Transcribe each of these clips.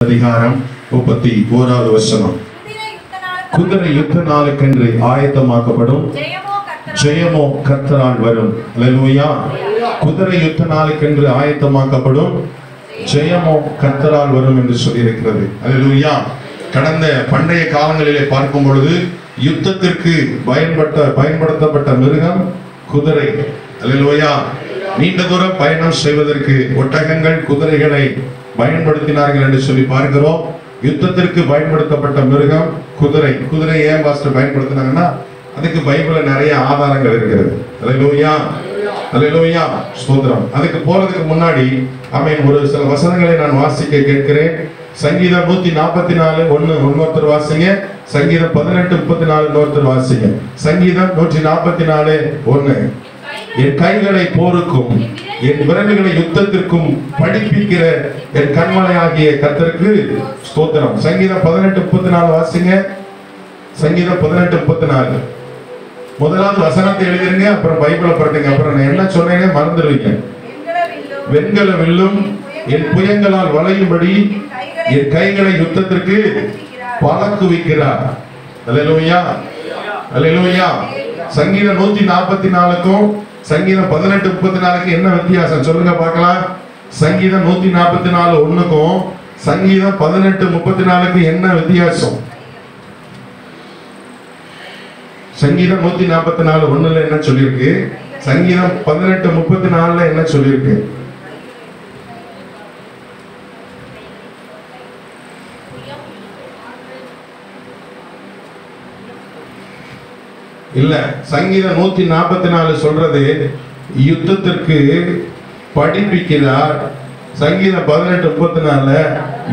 அதிகாரம் 31வது வசனம். குதிரை யுத்த நாளுக்கென்று ஆயத்தமாக்கப்படும், ஜெயமோ கர்த்தரால் வரும். அல்லேலூயா. குதிரை யுத்த நாளுக்கென்று ஆயத்தமாக்கப்படும், ஜெயமோ கர்த்தரால் வரும் என்று சொல்லியிருக்கிறது. அல்லேலூயா. கடந்த பண்டைய காலங்களிலே பார்க்கும் பொழுது யுத்தத்திற்கு பயன்படுத்தப்பட்ட மிருகம் குதிரை. அல்லேலூயா. நீண்ட தூரம் பயணம் செய்வதற்கு ஒட்டகங்கள், குதிரைகளை பயன்படுத்தினார்கள் என்று சொல்லி பார்க்கிறோம். யுத்தத்திற்கு பயன்படுத்தப்பட்ட மிருகம் குதிரை. குதிரை ஏன் பாஸ்டர் பயன்படுத்தினாங்கன்னா அதுக்கு பைபிள்ல நிறைய ஆதாரங்கள் இருக்கிறது. அல்லேலூயா, அல்லேலூயா, ஸ்தோத்திரம். அதுக்கு போறதுக்கு முன்னாடி ஒரு சில வசனங்களை நான் வாசிக்க கேட்கிறேன். சங்கீதம் 144:1 ஒருத்தர் வாசிங்க. சங்கீதம் 18:34 ஒருத்தர் வாசிங்க. சங்கீதம் 144:1. என் கைகளை போருக்கும் என் விரல்களை யுத்தத்திற்கும் படிப்பிக்கிற என் கண்மலையாகிய கர்த்தருக்கு ஸ்தோத்திரம். சங்கீதம் 18:34 வாசிங்க. சங்கீதம் 18:34 முதலாவது வசனத்தை எழுதிருங்க, அப்புறம் பைபிளை படுத்துங்க. அப்புறம் நான் என்ன சொன்னேனே மறந்துடுவீங்க. வெண்கல வில்லும் என் புயங்களால் வளையும்படி என் கைகளை யுத்தத்திற்கு பழக்குவிக்கிறார். அல்லேலூயா, அல்லேலூயா. சங்கீதம் 144க்கும் சங்கீதம் 18:34 என்ன வித்தியாசம் சொல்லுங்க பார்க்கலாம். சங்கீதம் 144:1க்கும் சங்கீதம் 18:34 என்ன வித்தியாசம்? சங்கீதம் 144:1 என்ன சொல்லியிருக்கு? சங்கீதம் 18:34 என்ன சொல்லியிருக்கு? இல்ல, சங்கீதம் 144 சொல்றது யுத்தத்திற்கு படிப்பிக்கிறார். சங்கீதம் 18:34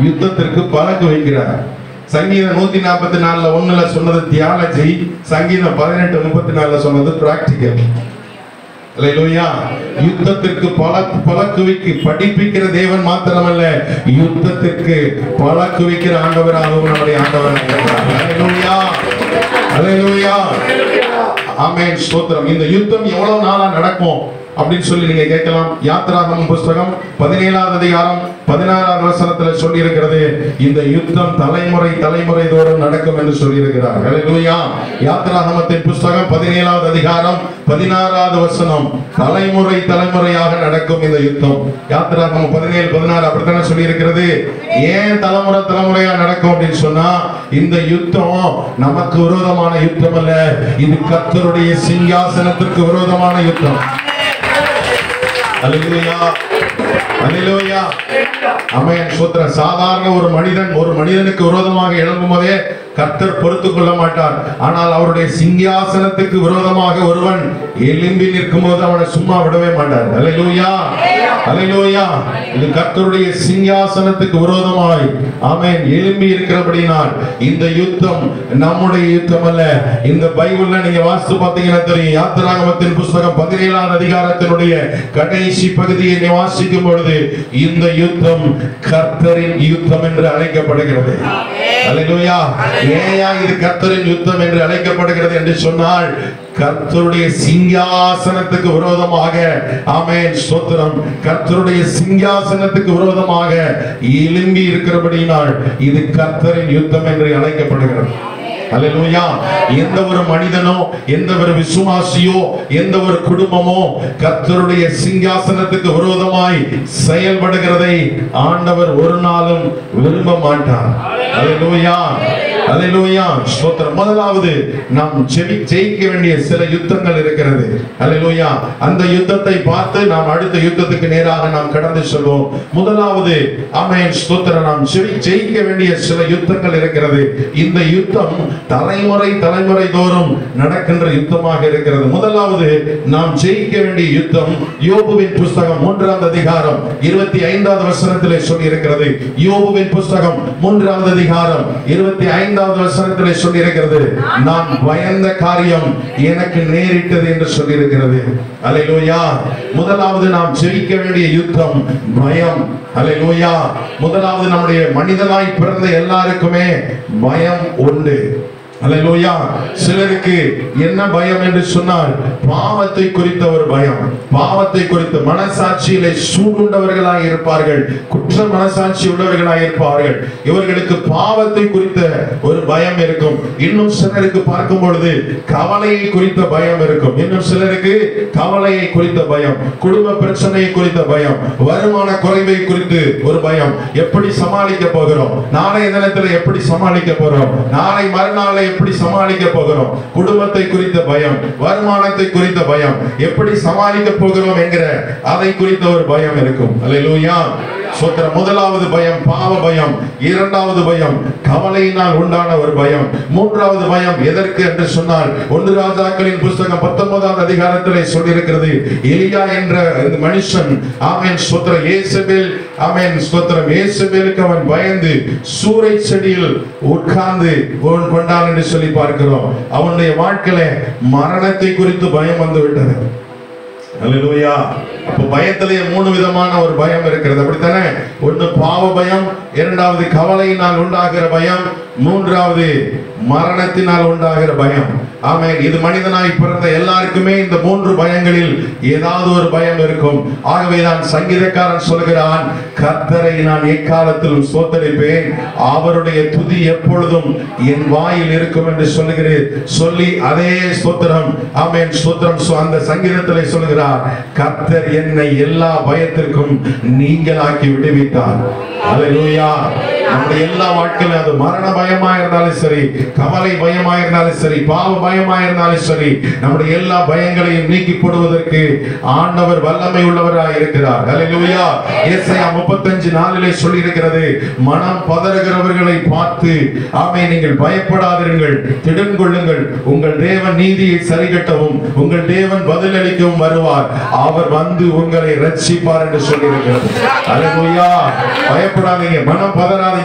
யுத்தத்திற்கு பழக்க வைக்கிறார். சங்கீதம் 144:1 சொன்னது தியாலஜி, சங்கீதம் 18:34 சொன்னது பிராக்டிகல். அல்லேலூயா. யுத்தத்திற்கு பழக்குவிக்கு படிப்பிக்கிற தேவன் மாத்திரமல்ல, யுத்தத்திற்கு பழக்குவிக்கிற ஆண்டவராகவும் நம்முடைய ஆண்டவர் இருக்கிறார். அல்லேலூயா, அல்லேலூயா, ஆமென், ஸ்தோத்திரம். இந்த யுத்தம் எவ்வளவு நாளா நடக்கும் அப்படின்னு சொல்லி நீங்க கேட்கலாம். யாத்திராகமம் புஸ்தகம் 17வது அதிகாரம் 16வது வசனத்துல சொல்லி இருக்கிறது, இந்த யுத்தம் தலைமுறை தலைமுறை தோறும் நடக்கும் என்று சொல்லி இருக்கிறார். அல்லேலூயா. யாத்திராகமத்தின் புஸ்தகம் 17வது அதிகாரம் 16வது வசனம், தலைமுறை தலைமுறையாக நடக்கும் இந்த யுத்தம். யாத்திராகமம் 17:16 அப்படித்தானே சொல்லி இருக்கிறது. ஏன் தலைமுறை தலைமுறையா நடக்கும் அப்படின்னு சொன்னா, இந்த யுத்தம் நமக்கு விரோதமான யுத்தம் அல்ல, இது கர்த்தருடைய சிங்காசனத்திற்கு விரோதமான யுத்தம். அல்லேலூயா, அல்லேலூயா, ஆமென், ஸ்தோத்திரம். சாதாரண ஒரு மனிதனுக்கு விரோதமாக எழும்பும் போதே கர்த்தர் பொறுத்துக் கொள்ள மாட்டார். ஆனால் அவருடைய சிங்காசனத்துக்கு விரோதமாக ஒருவன் எழும்பி நிற்கும் போது அவனை சும்மா விடவே மாட்டார். அல்லேலூயா, அல்லேலூயா. இது கர்த்தருடைய சிங்காசனத்துக்கு விரோதமாய் ஆமென் எழும்பி இருக்கிறபடினால் இந்த யுத்தம் நம்முடைய யுத்தம் அல்ல. இந்த பைபிள்ல நீங்க வாசித்து பார்த்தீங்கன்னா தெரியும். யாத்திராகமத்தின் புஸ்தகம் 17வது அதிகாரத்தினுடைய கடைசி பகுதியை வாசிக்கும் பொழுது இந்த யுத்தம் கர்த்தரின் யுத்தம் என்று அழைக்கப்படுகிறது. அல்லேலூயா. ஏன் இது கர்த்தரின் யுத்தம் என்று அழைக்கப்படுகிறது என்று சொன்னால், கர்த்தருடைய சிங்காசனத்துக்கு விரோதமாக ஆமென், ஸ்தோத்திரம், கர்த்தருடைய சிங்காசனத்துக்கு விரோதமாக எழும்பி இருக்கிறபடியினால் இது கர்த்தரின் யுத்தம் என்று அழைக்கப்படுகிறது. அல்லேலூயா. எந்த ஒரு மனிதனோ, எந்த ஒரு விசுவாசியோ, எந்த ஒரு குடும்பமோ கர்த்தருடைய சிங்காசனத்துக்கு விரோதமாய் செயல்படுகிறதை ஆண்டவர் ஒரு நாளும் விரும்ப மாட்டார். அல்லேலூயா, அல்லேலூயா, ஸ்தோத்திரம். முதலாவது நாம் ஜெயிக்க வேண்டிய சில யுத்தங்கள் இருக்கிறது. அல்லேலூயா. அந்த யுத்தத்தை பார்த்து நாம் அடுத்த யுத்தத்துக்கு நேராக நாம் கடந்து செல்வோம். முதலாவது ஆமென், ஸ்தோத்திரம், நாம் ஜெயிக்க வேண்டிய சில யுத்தங்கள் இருக்கிறது. இந்த யுத்தம் தலைமுறை தலைமுறை தோறும் நடக்கின்ற யுத்தமாக இருக்கிறது. முதலாவது நாம் ஜெயிக்க வேண்டிய யுத்தம் யோபுவின் புஸ்தகம் 3வது அதிகாரம் 25வது வசனத்திலே சொல்லி இருக்கிறது. யோபுவின் புஸ்தகம் 3வது அதிகாரம் 25வது வசனத்திலே சொல்லி இருக்கிறது, நான் பயந்த காரியம் எனக்கு நேரிட்டது என்று சொல்லி இருக்கிறது. அல்லேலூயா. முதலாவது நாம் ஜெயிக்க வேண்டிய யுத்தம் பயம். அல்லேலூயா. முதலாவது நம்முடைய மனிதனாய் பிறந்த எல்லாருக்குமே பயம் உண்டு. அல்லேலூயா. சிலருக்கு என்ன பயம் என்று சொன்னால் பாவத்தை குறித்த ஒரு பயம், பாவத்தை குறித்த மனசாட்சியிலே சூடுண்டவர்களாய் இருப்பார்கள், குற்ற மனசாட்சி உள்ளவர்களாய் இருப்பார்கள். இவர்களுக்கு பாவத்தை குறித்த ஒரு பயம் இருக்கும். இன்னும் சிலருக்கு பார்க்கும் பொழுது கவலையை குறித்த பயம் இருக்கும். இன்னும் சிலருக்கு கவலையை குறித்த பயம், குடும்ப பிரச்சனையை குறித்த பயம், வருமான குறைவை குறித்து ஒரு பயம். எப்படி சமாளிக்க போகிறோம், நாளைய தினத்தில் எப்படி சமாளிக்க போகிறோம், நாளை மறுநாளை எப்படி சமாளிக்க போகிறோம், குடும்பத்தை குறித்த பயம், வருமானத்தை குறித்த பயம், எப்படி சமாளிக்க போகிறோம் என்கிற அதை குறித்த ஒரு பயம் இருக்கும். அல்லேலூயா. ஸ்தோத்திரம். முதலாவது பயம் பாவ பயம், இரண்டாவது பயம் கவலையினால் உண்டான ஒரு பயம், மூன்றாவது பயம் எதற்கு என்று சொன்னால் 1 ராஜாக்களின் புத்தகம் 19ஆம் அதிகாரத்திலே சொல்லியிருக்கிறது. எலியா என்ற இந்த மனுஷன் ஆமென் ஸ்தோத்திரம் இயேசபேல் ஆமென் ஸ்தோத்திரம் இயேசபேலுக்கு அவன் பயந்து சூரை செடியில் உட்கார்ந்து கொண்டான் என்று சொல்லி பார்க்கிறோம். அவனுடைய வாழ்க்கையில மரணத்தை குறித்து பயம் வந்து விட்டது. அல்லேலூயா. அப்ப பயத்திலேயே 3 விதமான ஒரு பயம் இருக்கிறது, அப்படித்தானே? ஒன்று பாவ பயம், இரண்டாவது கவலையினால் உண்டாகிற பயம், மூன்றாவது மரணத்தினால் உண்டாகிற பயம். ஆமென். இது மனிதனாய் பிறந்த எல்லாருக்குமே இந்த 3 பயங்களில் ஏதாவது ஒரு பயம் இருக்கும். ஆகவே தான் சங்கீதக்காரன் சொல்கிறான், கர்த்தரை நான் எக்காலத்திலும் ஸ்தோத்தரிப்பேன், அவருடைய துதி எப்பொழுதும் என் வாயில் இருக்கும் என்று சொல்லி அதே ஸ்தோத்திரம் ஆமென் ஸ்தோத்திரம் அந்த சங்கீதத்திலே சொல்கிறார், கர்த்தர் என்னை எல்லா பயத்திற்கும் நீங்களாக்கி விடுவித்தார். அல்லேலூயா. நம்முடைய எல்லா வாழ்க்கையிலும் அது மரண பயமா இருந்தாலும் சரி, கவலை பயமா இருந்தாலும் சரி, பாவ பயமா இருந்தாலும் சரி, நம்முடைய எல்லா பயங்களையும் நீக்கி போடுவதற்கு ஆண்டவர் வல்லமை உள்ளவராய் இருக்கிறார். அல்லேலூயா. ஏசாயா 35:4 சொல்லி இருக்கிறது, மனம் பதறுகிறவர்களை பார்த்து ஆமென் நீங்கள் பயப்படாதீர்கள், திடன் கொள்ளுங்கள், உங்கள் தேவன் நீதியை சரிகட்டவும் உங்கள் தேவன் பதிலளிக்கவும் வருவார், அவர் வந்து உங்களை ரட்சிப்பார் என்று சொல்லி இருக்கிறது. அல்லேலூயா. பயப்படாதீங்க, மனம் பதறாதீங்க.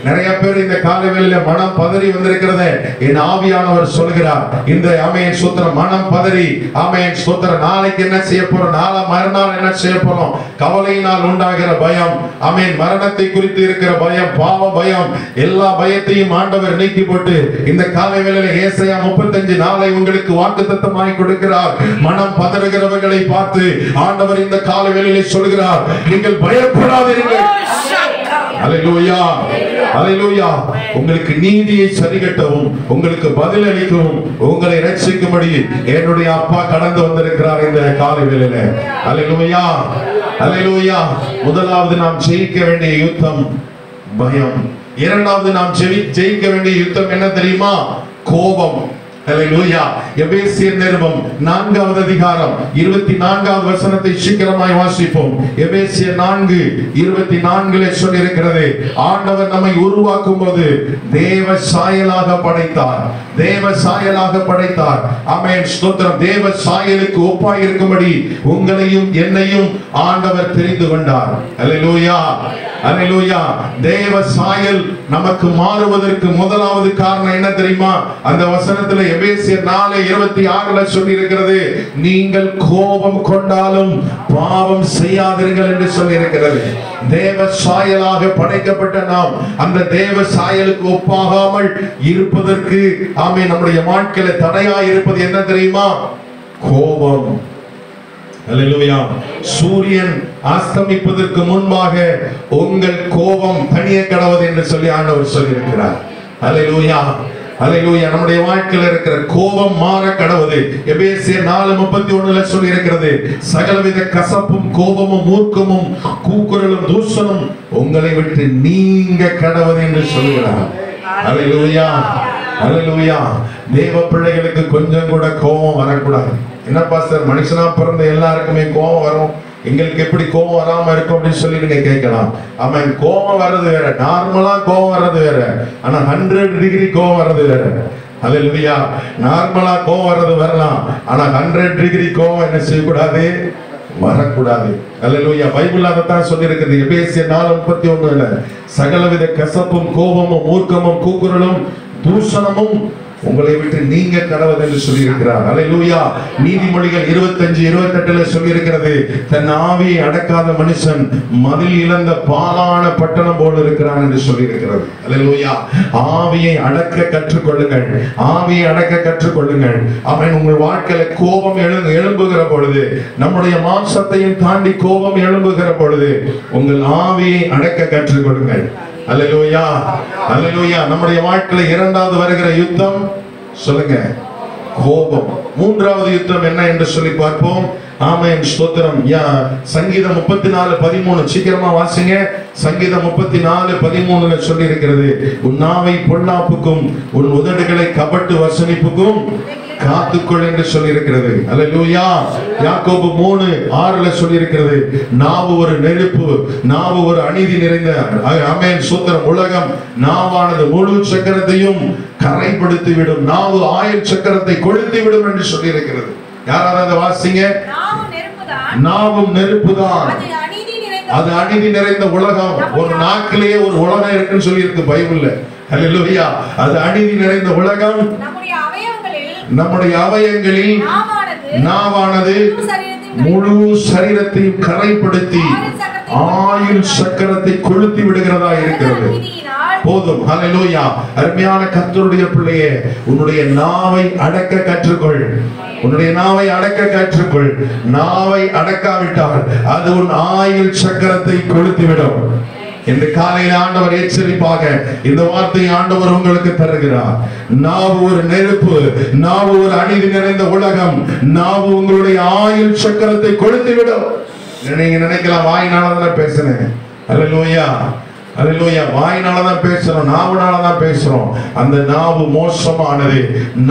நிறைய பேர் இந்த காலைவேளையில மனம் பதறி வந்திருக்கிறது. என் ஆவியானவர் சொல்கிறார், இந்த ஆமென் ஸ்தோத்திரம் மனம் பதறி ஆமென் ஸ்தோத்திரம் நாளைக்கு என்ன செய்ய போறோம், நாளை மறுநாள் என்ன செய்ய போறோம், கவலையினால் உண்டாகிற பயம், ஆமென் மரணத்தை குறித்து இருக்கிற பயம், பாவ பயம், எல்லா பயத்தையும் ஆண்டவர் நீக்கி போட்டு இந்த காலைவேளையில ஏசாயா 35:4 உங்களுக்கு வாக்குத்தத்தமாய் கொடுக்கிறார். மனம் பதறுகிறவர்களை பார்த்து ஆண்டவர் இந்த காலைவேளையில சொல்கிறார், நீங்கள் பயப்படாதீர்கள். அல்லேலூயா. அல்லேலூயா. உங்களுக்கு நீதியை சரிகட்டவும் உங்களுக்கு பதில் அளிக்கவும் உங்களை ரட்சிக்கும்படி என்னுடைய அப்பா கடந்து வந்திருக்கிறார் இந்த காலை வேளையில. அல்லேலூயா. அல்லேலூயா. முதலாவது நாம் ஜெயிக்க வேண்டிய யுத்தம் பயம். இரண்டாவது நாம் ஜெயிக்க வேண்டிய யுத்தம் என்ன தெரியுமா? கோபம். அல்லேலூயா. எபேசியர் நிருபம் 4வது அதிகாரம் 24வது வசனத்தை சீக்கிரமாய் வாசிப்போம். எபேசியர் 4:24 சொல்லி இருக்கிறது, ஆண்டவர் நம்மை உருவாக்கும் போது தேவ சாயலாக படைத்தார், தேவ சாயலாக படைத்தார். ஆமென் ஸ்தோத்திரம். தேவ சாயலுக்கு ஒப்பாய் இருக்கும்படி உங்களையும் என்னையும் ஆண்டவர் தெரிந்து கொண்டார். அல்லேலூயா. அல்லேலூயா. தேவ சாயல் நமக்கு மாறுவதற்கு முதலாவது காரணம் என்ன தெரியுமா? அந்த வசனத்துல எபேசியர் 4:26 சொல்லி இருக்கிறது, நீங்கள் கோபம் கொண்டாலும் பாவம் செய்யாதீர்கள் என்று சொல்லி இருக்கிறது. தேவ சாயலாக படைக்கப்பட்ட நாம் அந்த தேவ சாயலுக்கு ஒப்பாகாமல் இருப்பதற்கு ஆமென் நம்முடைய வாழ்க்கையில தடையாய் இருப்பது என்ன தெரியுமா? கோபம். அல்லேலூயா. சூரியன் அஸ்தமிப்பதற்கு முன்பாக உங்கள் கோபம் தணிய கடவது என்று சொல்லி ஆண்டவர் சொல்லி இருக்கிறார். அல்லேலூயா. அல்லேலூயா. நம்முடைய வாழ்க்கையில் இருக்கிற கோபம் மாற கடவுது. எபேசியர் 4:31 சொல்லி இருக்கிறது, சகலவித கசப்பும் கோபமும் மூர்க்கமும் கூக்குரலும் தூஷணம் உங்களை விட்டு நீங்க கடவுது என்று சொல்கிறார். அல்லேலூயா. அல்லேலூயா. தேவ பிள்ளைகளுக்கு கொஞ்சம் கூட கோபம் வரக்கூடாது. என்ன பாஸ்டர், மனுஷனா பிறந்த எல்லாருக்குமே கோபம் வரும், எங்களுக்கு எப்படி கோபம் வராம இருக்கும் அப்படின்னு சொல்லி நீங்க கேட்கலாம். ஆமாம், கோபம் வர்றது வேற, நார்மலா கோபம் வர்றது வேற, ஆனா 100 டிகிரி கோபம் வர்றது வேற. அல்லேலூயா. நார்மலா கோபம் வர்றது வரலாம், ஆனா 100 டிகிரி கோபம் என்ன செய்யக்கூடாது, வரக்கூடாது. அல்லேலூயா. பைபிள் அதைத்தான் சொல்லி இருக்குது. எபேசியர் 4:31 சகலவித கசப்பும் கோபமும் மூர்க்கமும் கூக்குரலும் தூஷணமும் உங்களை விட்டு நீங்க கடவுள் என்று சொல்லி இருக்கிறார். அல்லேலூயா. நீதிமொழிகள் 25:28 சொல்லி இருக்கிறது, தன் ஆவியை அடக்காத மனுஷன் மதில் இழந்த பாலான பட்டணம் போல இருக்கிறான் என்று சொல்லி இருக்கிறது. அல்லேலூயா. ஆவியை அடக்க கற்றுக்கொள்ளுங்கள். ஆவியை அடக்க கற்றுக்கொள்ளுங்கள். அவன் உங்கள் வாழ்க்கையில கோபம் எழும்புகிற பொழுது, நம்முடைய மாம்சத்தையும் தாண்டி கோபம் எழும்புகிற பொழுது உங்கள் ஆவியை அடக்க கற்றுக்கொள்ளுங்கள். அல்லேலூயா. அல்லேலூயா. நம்முடைய வாழ்க்கையில இரண்டாவது வருகிற யுத்தம் சொல்லுங்க, கோபம். மூன்றாவது யுத்தம் என்ன என்று சொல்லி பார்ப்போம். ஆமென், ஸ்தோத்திரம். சங்கீதம் 34:13 சீக்கிரமா வாசிங்க. சங்கீதம் 34:13 சொல்லி இருக்கிறது, உன் நாவை பொல்லாப்புக்கும் உன் உதடுகளை கபட்டு வசனிப்புக்கும் காத்துக்கொள் என்று சொல்லி இருக்கிறது. அல்லேலூயா. யாக்கோபு 3:6 சொல்லி இருக்கிறது, நாவு ஒரு நெருப்பு, நாவு ஒரு அநீதி நிறைந்த, ஆமென், ஸ்தோத்திரம், உலகம் நாவானது முழு சக்கரத்தையும் கரைப்படுத்தி விடும், நாவு ஆயுள் சக்கரத்தை கொளுத்தி விடும் என்று சொல்லி இருக்கிறது. யாராவது அதை வாசிங்க. நாவும் நெருப்புதான், அது அநீதி நிறைந்த உலகம். ஒரு நாக்கிலேயே ஒரு உலகம் இருக்குன்னு சொல்லி இருக்கு பைபிள்ல. அல்லேலூயா. அது அநீதி நிறைந்த உலகம். நம்முடைய அவயங்களில் நாவானது முழு சரீரத்தையும் கரைப்படுத்தி ஆயுள் சக்கரத்தை கொளுத்தி விடுகிறதா இருக்கிறது. போதும். அல்லேலூயா. அருமையான கர்த்தருடைய பிள்ளையே, உன்னுடைய நாவை அடக்க கற்றுக்கொள். உன்னுடைய நாவை அடக்க கற்றுக்கொள். நாவை அடக்காவிட்டால் அது உன் ஆயுள் சக்கரத்தை கொளுத்திவிடும். இந்த காலையில் ஆண்டவர் எச்சரிப்பாக இந்த வார்த்தையை ஆண்டவர் உங்களுக்கு தருகிறார். நாவு ஒரு நெருப்பு, நாவு ஒரு அநீதி நிறைந்த உலகம், நாவு உங்களுடைய ஆயுள் சக்கரத்தை கொளுத்திவிடும். நீங்க நினைக்கலாம், வாயினாலதான் பேசுறேன். அல்லேலூயா. அல்லேலூயா. வாயினாலதான் பேசுறோம், நாவுனாலதான் பேசுறோம். அந்த நாவு மோசமானது.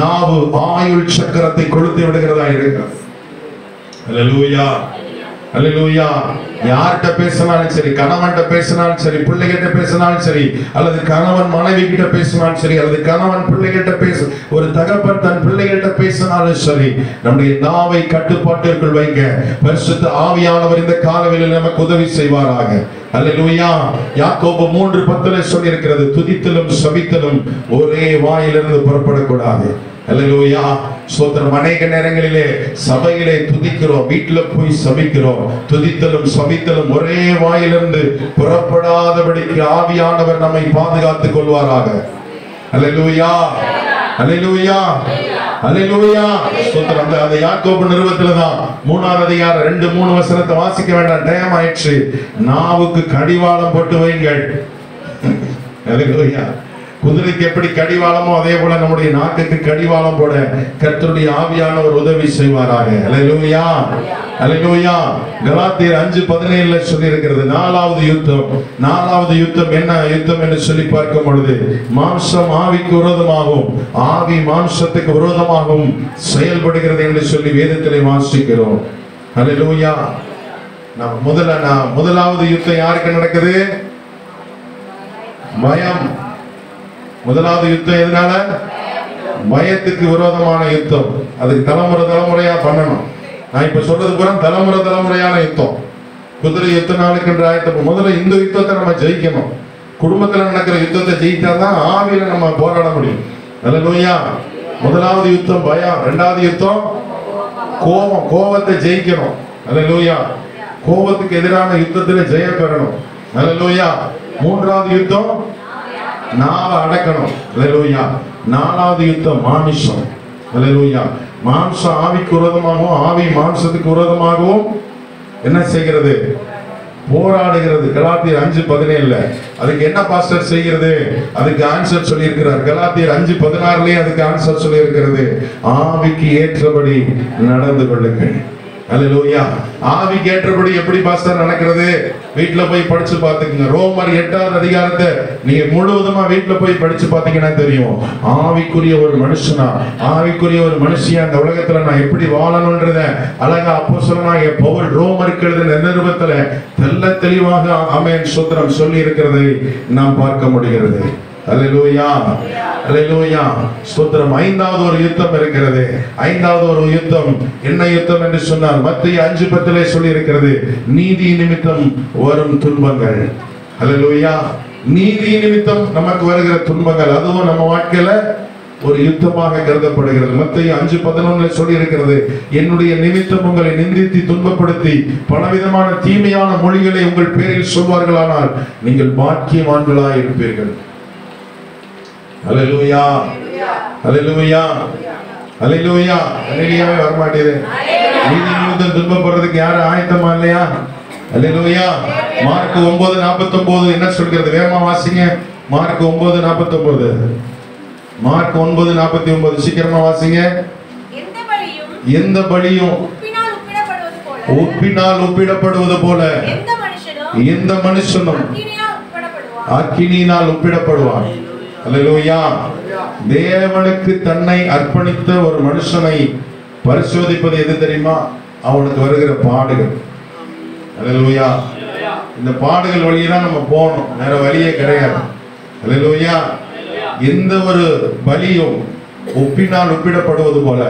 நாவு ஆயுள் சக்கரத்தை கொளுத்தி விடுகிறதா இருக்கிறது. அல்லேலூயா. அல்லேலூயா. யார்கிட்ட பேசினாலும் சரி, கணவன்கிட்ட பேசினாலும் சரி, பிள்ளைகிட்ட பேசினாலும் சரி, அல்லது கணவன் மனைவி கிட்ட பேசினாலும் சரி, அல்லது கணவன் பிள்ளைகிட்ட ஒரு தகப்பன் தன் பிள்ளைகிட்ட பேசினாலும் சரி, நம்முடைய நாவை கட்டுப்பாட்டிற்குள் வைங்க. பரிசுத்த ஆவியானவர் இந்த காலவெளியில் நமக்கு உதவி செய்வாராக. அல்லேலூயா. யாக்கோபு 3:10 சொல்லி இருக்கிறது, துதித்தலும் சபித்தலும் ஒரே வாயிலிருந்து புறப்படக்கூடாது. அல்லேலூயா. ஸ்தோத்திரம். அநேக நேரங்களிலே சபையிலே துதிக்கிறோம், வீட்டுல போய் சபிக்கிறோம். துதித்தலும் சபித்தலும் ஒரே வாயிலிருந்து புறப்படாதபடிக்கு ஆவியானவர் நம்மை பாதுகாத்துக் கொள்வாராக. அல்லேலூயா. அல்லேலூயா. அல்லேலூயா. ஸ்தோத்திரம். அந்த யாக்கோபு நிருபத்தில்தான் 3ஆம் அதிகாரம் 2-3 வசனத்தை வாசிக்க வேண்டாம், டைம் ஆயிடுச்சு. நாவுக்கு கடிவாளம் போட்டு வைங்கள். அல்லேலூயா. குதிரைக்கு எப்படி கடிவாளமோ அதே போல நம்முடைய நாக்குக்கு கடிவாளம் போட கர்த்தருடைய ஆவியானவர் உதவி செய்வாராக. அல்லேலூயா. அல்லேலூயா. கலாத்தியர் 5:17 சொல்லி இருக்கிறது, நாலாவது யுத்தம். நாலாவது யுத்தம் என்ன யுத்தம் என்று சொல்லி பார்க்கும் பொழுது, மாம்சம் ஆவிக்கு விரோதமாகவும் ஆவி மாம்சத்துக்கு விரோதமாகவும் செயல்படுகிறது என்று சொல்லி வேதத்திலே வாசிக்கிறோம். அல்லேலூயா. முதலாவது யுத்தம் யாருக்கு நடக்குது? பயம். முதலாவது யுத்தம் எதனால? பயத்துக்கு விரோதமான யுத்தம். அதுக்கு தலைமுறையா பண்ணணும். நான் இப்ப சொல்றது பூரா தலைமுறையான யுத்தம். குதிரை யுத்த நாளுக்கு என்று ஆயத்தம். முதல்ல இந்த யுத்தத்தை நம்ம ஜெயிக்கணும். குடும்பத்துல நடக்கிற யுத்தத்தை ஜெயித்தாதான் ஆவியில நம்ம போராட முடியும். அல்லேலூயா. முதலாவது யுத்தம் பயம். இரண்டாவது யுத்தம் கோபம். கோபத்தை ஜெயிக்கணும். அல்லேலூயா. கோபத்துக்கு எதிரான யுத்தத்துல ஜெயம் பெறணும். அல்லேலூயா. மூன்றாவது யுத்தம் நாவை அடக்கணும். அல்லேலூயா. நாலாவது யுத்தம் மாமிசம். அல்லேலூயா. மாம்சம் ஆவிக்கு விரோதமாகவும் ஆவி மாம்சத்துக்கு விரோதமாகவும் என்ன செய்கிறது? போராடுகிறது. கலாத்தியர் 5:17 அதுக்கு என்ன பாஸ்டர் செய்கிறது? அதுக்கு ஆன்சர் சொல்லி இருக்கிறார். கலாத்தியர் 5:16 அதுக்கு ஆன்சர் சொல்லி இருக்கிறது, ஆவிக்கு ஏற்றபடி நடந்து கொள்ளுங்கள். அல்லேலூயா. ஆவிக்கு ஏற்றபடி எப்படி பாஸ்டர் நடக்கிறது? வீட்டுல போய் படிச்சு பார்த்துக்குங்க. ரோமர் 8ஆம் அதிகாரத்தை நீங்க முழுவதுமா வீட்டுல போய் படிச்சு பார்த்தீங்கன்னா தெரியும். ஆவிக்குரிய ஒரு மனுஷனா, ஆவிக்குரிய ஒரு மனுஷியா அந்த உலகத்துல நான் எப்படி வாழணும்ன்றத அழகா அப்போஸ்தலனாகிய பவுல் ரோமருக்கு எழுதின நிருபத்துல தெள்ள தெளிவாக ஆமென் ஸ்தோத்திரம் சொல்லி இருக்கிறதை நாம் பார்க்க முடிகிறது. அல்லேலூயா. அல்லேலூயா. ஸ்தோத்திரம். ஐந்தாவது ஒரு யுத்தம் இருக்கிறது. ஐந்தாவது ஒரு யுத்தம் என்ன யுத்தம் என்று சொன்னால் மத்தேயு 5:10 சொல்லி இருக்கிறது, நீதி நிமித்தம் வரும் துன்பங்கள். அல்லேலூயா. நீதி நிமித்தம் நமக்கு வருகிற துன்பங்கள் அதுவும் நம்ம வாழ்க்கையில ஒரு யுத்தமாக கருதப்படுகிறது. மத்தேயு 5:11 சொல்லி இருக்கிறது, என்னுடைய நிமித்தம் உங்களை நிந்தித்து துன்பப்படுத்தி பலவிதமான தீமையான மொழிகளை உங்கள் பேரில் சொல்வார்களானால் நீங்கள் பாக்கியவான்களாய் இருப்பீர்கள். அல்லேலூயா, அல்லேலூயா, அல்லேலூயா. அல்லேலூயாவே வர மாட்டேங்குது. நீதி நிமித்தம் துன்பப்படுறதுக்கு யாரும் ஆயத்தமா இல்லையா? அல்லேலூயா. மார்க் 9:49 என்ன சொல்கிறது? வேகமா வாசிங்க. மார்க் 9:49. மார்க் 9:49 சீக்கிரமா வாசிங்க. எந்த பலியும் உப்பினால் ஒப்பிடப்படுவது போல எந்த மனுஷனும் அக்கினியினால் ஒப்பிடப்படுவான். அல்லேலூயா. தேவனுக்கு தன்னை அர்ப்பணித்த ஒரு மனுஷனை பரிசோதிப்பது எது தெரியுமா? அவனுக்கு வருகிற பாடுகள். அல்லேலூயா. இந்த பாடுகள் வழியா நம்ம போகணும், வேற வழியே கிடையாது. அல்லேலூயா. எந்த ஒரு பலியும் உப்பினால் ஒப்பிடப்படுவது போல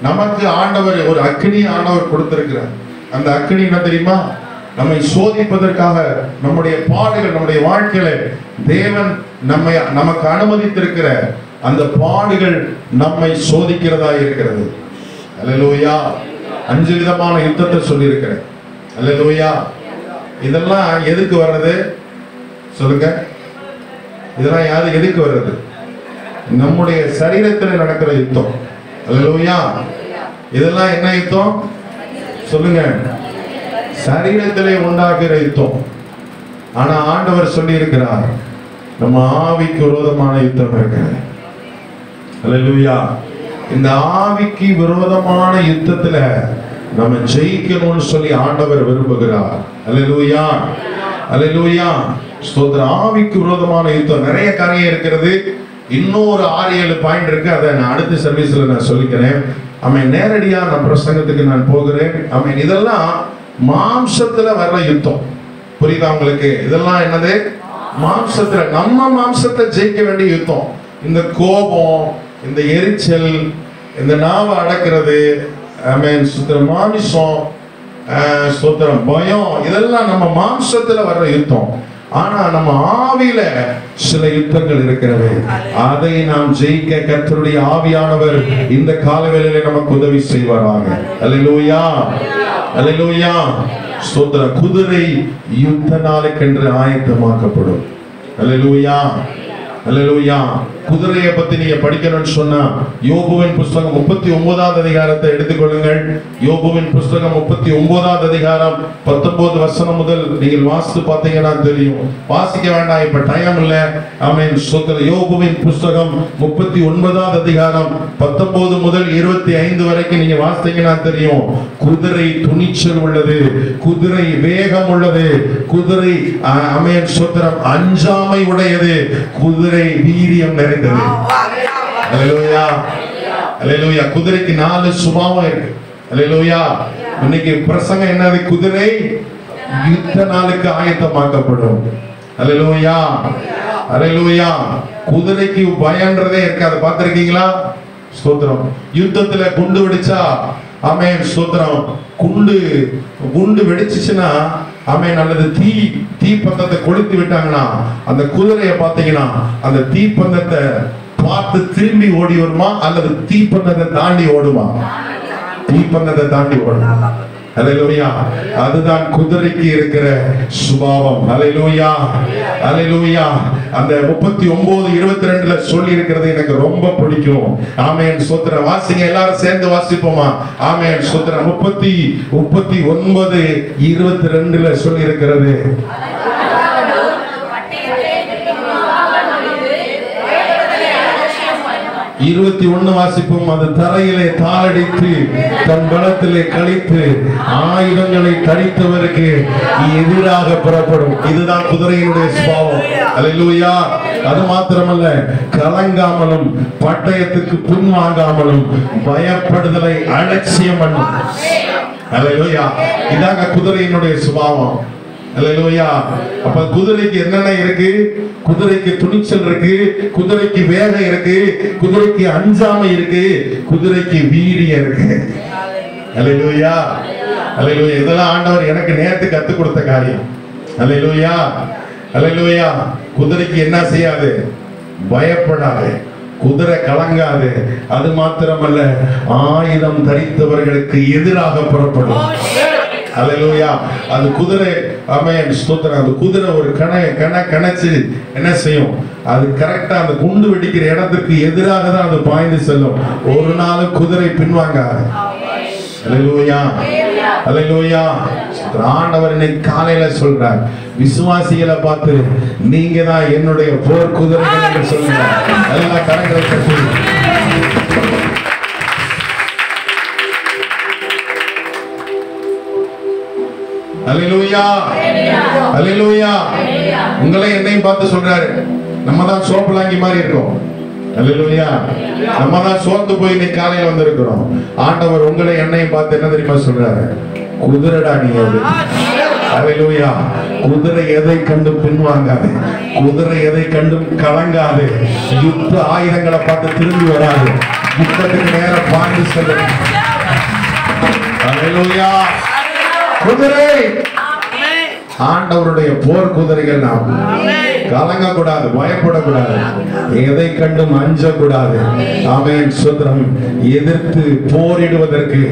நமக்கு ஆண்டவர் ஒரு அக்னி ஆண்டவர் கொடுத்திருக்கிறார். அந்த அக்னி என்ன தெரியுமா? நம்மை சோதிப்பதற்காக நம்முடைய பாடுகள், நம்முடைய வாழ்க்கையில தேவன் நமக்கு அனுமதித்திருக்கிற அந்த பாடுகள் நம்மை சோதிக்கிறதா இருக்கிறது. அல்லேலூயா. 5 விதமான யுத்தத்தை சொல்லி இருக்கிறேன். அல்லேலூயா. இதெல்லாம் எதுக்கு வர்றது சொல்லுங்க? இதெல்லாம் எதுக்கு வர்றது? நம்முடைய சரீரத்தில் நடக்கிற யுத்தம். அல்லேலூயா. இதெல்லாம் என்ன யுத்தம் சொல்லுங்க? சரீரத்திலே உண்டாக்குற யுத்தம். ஆனா ஆண்டவர் சொல்லி இருக்கிறார், நம்ம ஆவிக்கு விரோதமான யுத்தம் இருக்கிறது. அல்லேலூயா. இந்த ஆவிக்கு விரோதமான யுத்தத்துல நம்ம ஜெயிக்கணும்னு சொல்லி ஆண்டவர் விரும்புகிறார். அல்லேலூயா, அல்லேலூயா. ஸ்தோத்திரம். ஆவிக்கு விரோதமான யுத்தம் நிறைய காரியம் இருக்கிறது. இன்னொரு 6-7 பாயிண்ட் இருக்கு. அதை நான் அடுத்த சர்வீஸ்ல நான் சொல்லிக்கிறேன். நேரடியா நான் பிரசங்கத்துக்கு நான் போகிறேன். இதெல்லாம் மாம்சத்துல வர்ற யுத்தம். புரியுதா உங்களுக்கு? இதெல்லாம் என்னது? மாம்சத்துல, நம்ம மாம்சத்தை ஜெயிக்க வேண்டிய யுத்தம். இந்த கோபம், இந்த எரிச்சல், இந்த நாவை அடக்கிறது, மாமிசம், ஸ்தோத்திரம், பயம், இதெல்லாம் நம்ம மாம்சத்துல வர்ற யுத்தம். ஆனா நம்ம ஆவியில சில யுத்தங்கள் இருக்கிறது. அதை நாம் ஜெயிக்க கர்த்தருடைய ஆவியானவர் இந்த காலவேளையிலே நமக்கு உதவி செய்வாராக. அல்லேலூயா, அல்லேலூயா. ஸ்தோத்திரம். குதிரை யுத்த நாளுக்கென்று ஆயத்தமாக்கப்படும். அல்லேலூயா, அல்லேலூயா. குதிரையை பத்தி நீங்க படிக்கணும்னு சொன்னா யோபுவின் புஸ்தகம் 39வது அதிகாரத்தை எடுத்துக்கொள்ளுங்கள். யோபுவின் புஸ்தகம் 39வது அதிகாரம் 19 வசனம் முதல் நீங்கள் வாசித்து பார்த்தீங்கன்னா தெரியும். வாசிக்க வேண்டாம், இப்ப டைம் இல்ல. ஆமென். ஸ்தோத்திரம். யோபுவின் புஸ்தகம் 39வது அதிகாரம் 19 முதல் 25 வரைக்கும் நீங்க வாசித்தீங்கன்னா தெரியும். குதிரை துணிச்சல் உள்ளது, குதிரை வேகம் உள்ளது, குதிரை ஆமென் ஸ்தோத்திரம் அஞ்சாமை உடையது, குதிரை வீரியம் நிறைந்தது. அல்லேலூயா, அல்லேலூயா. குதிரைக்கு 4 சுபாவம் இருக்கு. அல்லேலூயா. இன்னைக்கு பிரசங்கம் என்னது? குதிரை யுத்த நாளுக்கு ஆயத்தமாக்கப்படும். அல்லேலூயா, அல்லேலூயா. குதிரைக்கு பயன்றதே இருக்காது. பார்த்திருக்கீங்களா? ஸ்தோத்திரம். யுத்தத்துல குண்டு வெடிச்சா, ஆமென் ஸ்தோத்திரம், குண்டு வெடிச்சுச்சுன்னா, ஆமென், அல்லது தீப்பந்தத்தை கொளுத்தி விட்டாங்கன்னா அந்த குதிரையை பார்த்தீங்கன்னா அந்த தீப்பந்தத்தை பார்த்து திரும்பி ஓடி வருமா அல்லது தீப்பந்தத்தை தாண்டி ஓடுமா? தீப்பந்தத்தை தாண்டி ஓடும். அல்லேலூயா. அதுதான் குதிரைக்கு இருக்கிற சுபாவம். அல்லேலூயா, அல்லேலூயா. அந்த 39:22 சொல்லி இருக்கிறது எனக்கு ரொம்ப பிடிக்கும். ஆமென் ஸ்தோத்திரம். வாசிங்க, எல்லாரும் சேர்ந்து வாசிப்போமா? ஆமென் ஸ்தோத்திரம். 39:22 சொல்லி இருக்கிறது. 21 வாசிப்போம். அது தரையிலே தாளடித்து தன் பலத்திலே கழித்து ஆயுதங்களை தரித்தவருக்கு எதிராக புறப்படும். இதுதான் குதிரையினுடைய சுபாவம். அல்லேலூயா. அது மாத்திரமல்ல, கலங்காமலும் பட்டயத்துக்கு பின்வாங்காமலும் பயப்படுதலை அலட்சியம் பண்ணும். அல்லேலூயா. இதாங்க குதிரையினுடைய சுபாவம். அல்லேலூயா. அப்ப குதிரைக்கு என்னென்ன இருக்கு? குதிரைக்கு துணிச்சல் இருக்கு, குதிரைக்கு வேகம் இருக்கு, குதிரைக்கு அஞ்சாமை இருக்கு, குதிரைக்கு வீரியம் இருக்கு. அல்லேலூயா, அல்லேலூயா. இதெல்லாம் ஆண்டவர் எனக்கு நேத்து கத்துக் கொடுத்த காரியம். அல்லேலூயா. அல்லேலூயா. குதிரைக்கு என்ன செய்யாது? பயப்படாது. குதிரை கலங்காது. அது மாத்திரமல்ல, ஆயுதம் தரித்தவர்களுக்கு எதிராக புறப்படும். அல்லேலூயா. அது குதிரை, ஆமென் ஸ்தோத்திரம். அந்த குதிரை ஒரு கணச்சு என்ன செய்யும்? அது கரெக்டா அந்த குண்டு வெடிக்கிற இடத்துக்கு எதிராக தான் அது பாய்ந்து செல்லும். ஒரு நாள் குதிரை பின்வாங்காது. அல்லேலூயா, அல்லேலூயா. ஆண்டவர் இன்னைக்கு காலையில சொல்றார், விசுவாசிகளை பார்த்து நீங்க தான் என்னுடைய போர் குதிரைகள் என்று சொல்லுங்க. எல்லா கரங்களை தட்டி அல்லேலூயா, அல்லேலூயா. உங்களை என்னையும் பார்த்து சொல்றாரு, நம்ம தான் சோப்பலாங்கி மாதிரி இருக்கோம். அல்லேலூயா. நம்ம தான் சோர்ந்து போய் இன்னைக்கு காலையில வந்திருக்கிறோம். ஆண்டவர் உங்களை என்னையும் பார்த்து என்ன தெரியுமா சொல்றாரு? குதிரைடா நீ. அல்லேலூயா. குதிரை எதை கண்டும் பின்வாங்காது. குதிரை எதை கண்டும் கலங்காது. யுத்த ஆயுதங்களை பார்த்து திரும்பி வராது. யுத்தத்துக்கு நேரம் பாய்ந்து செல்லும். அல்லேலூயா. குதிரை ஆண்டவருடைய போர் குதிரைகள். நாம் கலங்க கூடாது, பயப்படக்கூடாது, எதை கண்டும் அஞ்சக்கூடாது. ஆமென் ஸ்தோத்திரம். எதிர்த்து போரிடுவதற்கு,